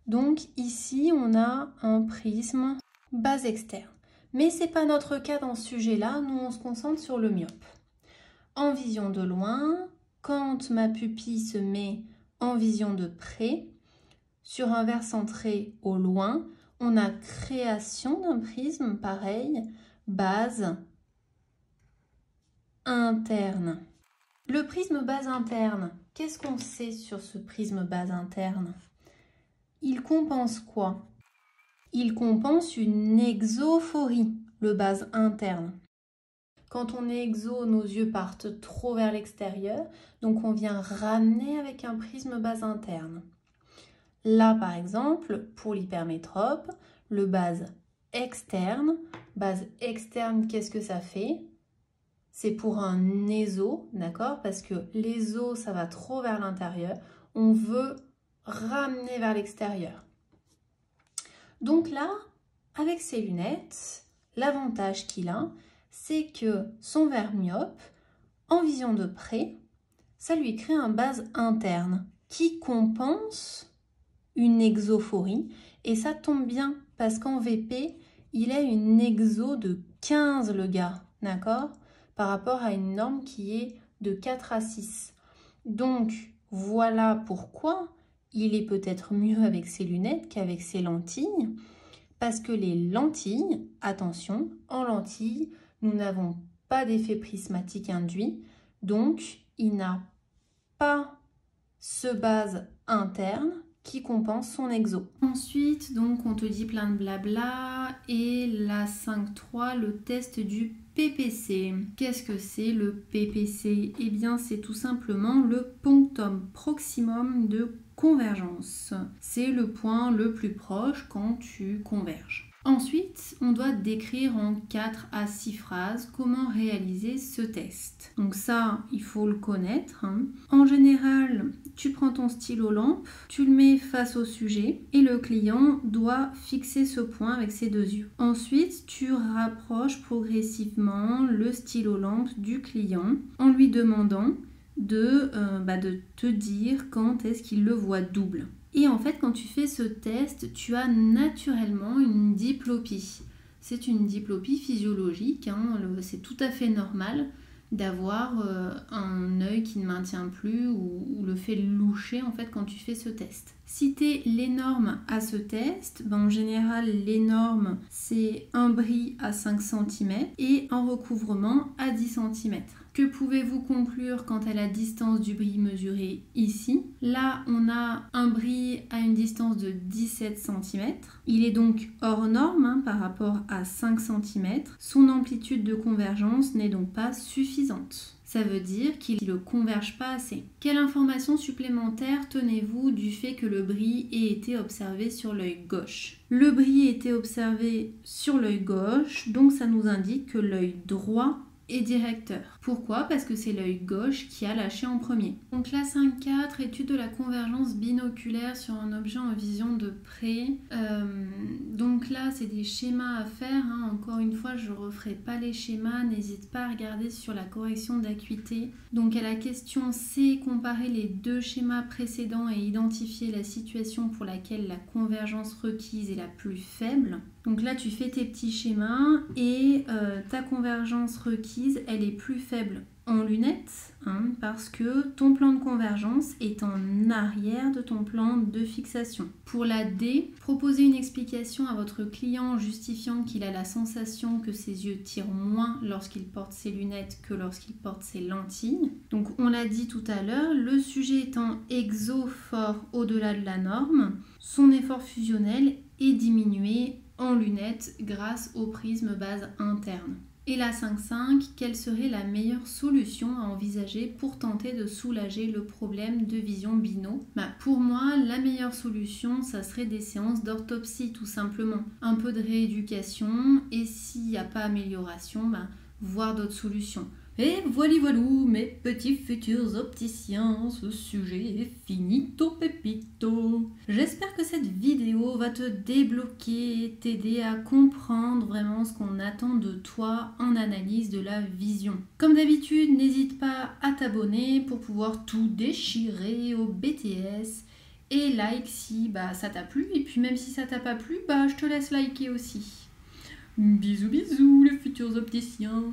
Donc ici, on a un prisme base externe. Mais ce n'est pas notre cas dans ce sujet-là, nous on se concentre sur le myope. En vision de loin, quand ma pupille se met en vision de près, sur un verre centré au loin, on a création d'un prisme, pareil, base interne. Le prisme base interne, qu'est-ce qu'on sait sur ce prisme base interne? Il compense quoi? Il compense une exophorie, le base interne. Quand on est exo, nos yeux partent trop vers l'extérieur, donc on vient ramener avec un prisme base interne. Là, par exemple, pour l'hypermétrope, le base externe, qu'est-ce que ça fait? C'est pour un éso, d'accord? Parce que l'éso, ça va trop vers l'intérieur. On veut ramener vers l'extérieur. Donc là, avec ces lunettes, l'avantage qu'il a, c'est que son verre myope, en vision de près, ça lui crée un base interne qui compense une exophorie. Et ça tombe bien parce qu'en VP, il a une exo de 15, le gars, d'accord? Par rapport à une norme qui est de 4 à 6. Donc, voilà pourquoi il est peut-être mieux avec ses lunettes qu'avec ses lentilles. Parce que les lentilles, attention, en lentilles, nous n'avons pas d'effet prismatique induit. Donc, il n'a pas ce base interne qui compense son exo. Ensuite, donc, on te dit plein de blabla et la 5.3, le test du PPC. Qu'est-ce que c'est le PPC? Eh bien, c'est tout simplement le punctum proximum de convergence. C'est le point le plus proche quand tu converges. Ensuite, on doit décrire en 4 à 6 phrases comment réaliser ce test. Donc ça, il faut le connaître. En général, tu prends ton stylo lampe, tu le mets face au sujet et le client doit fixer ce point avec ses deux yeux. Ensuite, tu rapproches progressivement le stylo lampe du client en lui demandant de te dire quand est-ce qu'il le voit double. Et en fait, quand tu fais ce test, tu as naturellement une diplopie. C'est une diplopie physiologique, c'est tout à fait normal d'avoir un œil qui ne maintient plus ou le fait loucher en fait quand tu fais ce test. Citer les normes à ce test, en général les normes c'est un bris à 5 cm et un recouvrement à 10 cm. Que pouvez-vous conclure quant à la distance du bris mesuré ici? Là, on a un bris à une distance de 17 cm. Il est donc hors norme par rapport à 5 cm. Son amplitude de convergence n'est donc pas suffisante. Ça veut dire qu'il ne converge pas assez. Quelle information supplémentaire tenez-vous du fait que le bris ait été observé sur l'œil gauche? Le bris a été observé sur l'œil gauche, donc ça nous indique que l'œil droit et directeur. Pourquoi? Parce que c'est l'œil gauche qui a lâché en premier. Donc la 5.4, étude de la convergence binoculaire sur un objet en vision de près. Donc là, c'est des schémas à faire. Encore une fois, je ne referai pas les schémas. N'hésite pas à regarder sur la correction d'acuité. Donc à la question C, comparer les deux schémas précédents et identifier la situation pour laquelle la convergence requise est la plus faible. Donc là, tu fais tes petits schémas et ta convergence requise, elle est plus faible en lunettes parce que ton plan de convergence est en arrière de ton plan de fixation. Pour la D, proposez une explication à votre client justifiant qu'il a la sensation que ses yeux tirent moins lorsqu'il porte ses lunettes que lorsqu'il porte ses lentilles. Donc on l'a dit tout à l'heure, le sujet étant exo-fort au-delà de la norme, son effort fusionnel est diminué en lunettes grâce au prisme base interne. Et la 5.5, quelle serait la meilleure solution à envisager pour tenter de soulager le problème de vision bino? Pour moi, la meilleure solution, ça serait des séances d'orthopsie tout simplement. Un peu de rééducation et s'il n'y a pas amélioration, voir d'autres solutions. Et voilou, mes petits futurs opticiens, ce sujet est finito pepito. J'espère que cette vidéo va te débloquer et t'aider à comprendre vraiment ce qu'on attend de toi en analyse de la vision. Comme d'habitude, n'hésite pas à t'abonner pour pouvoir tout déchirer au BTS. Et like si ça t'a plu, et puis même si ça t'a pas plu, je te laisse liker aussi. Bisous bisous les futurs opticiens.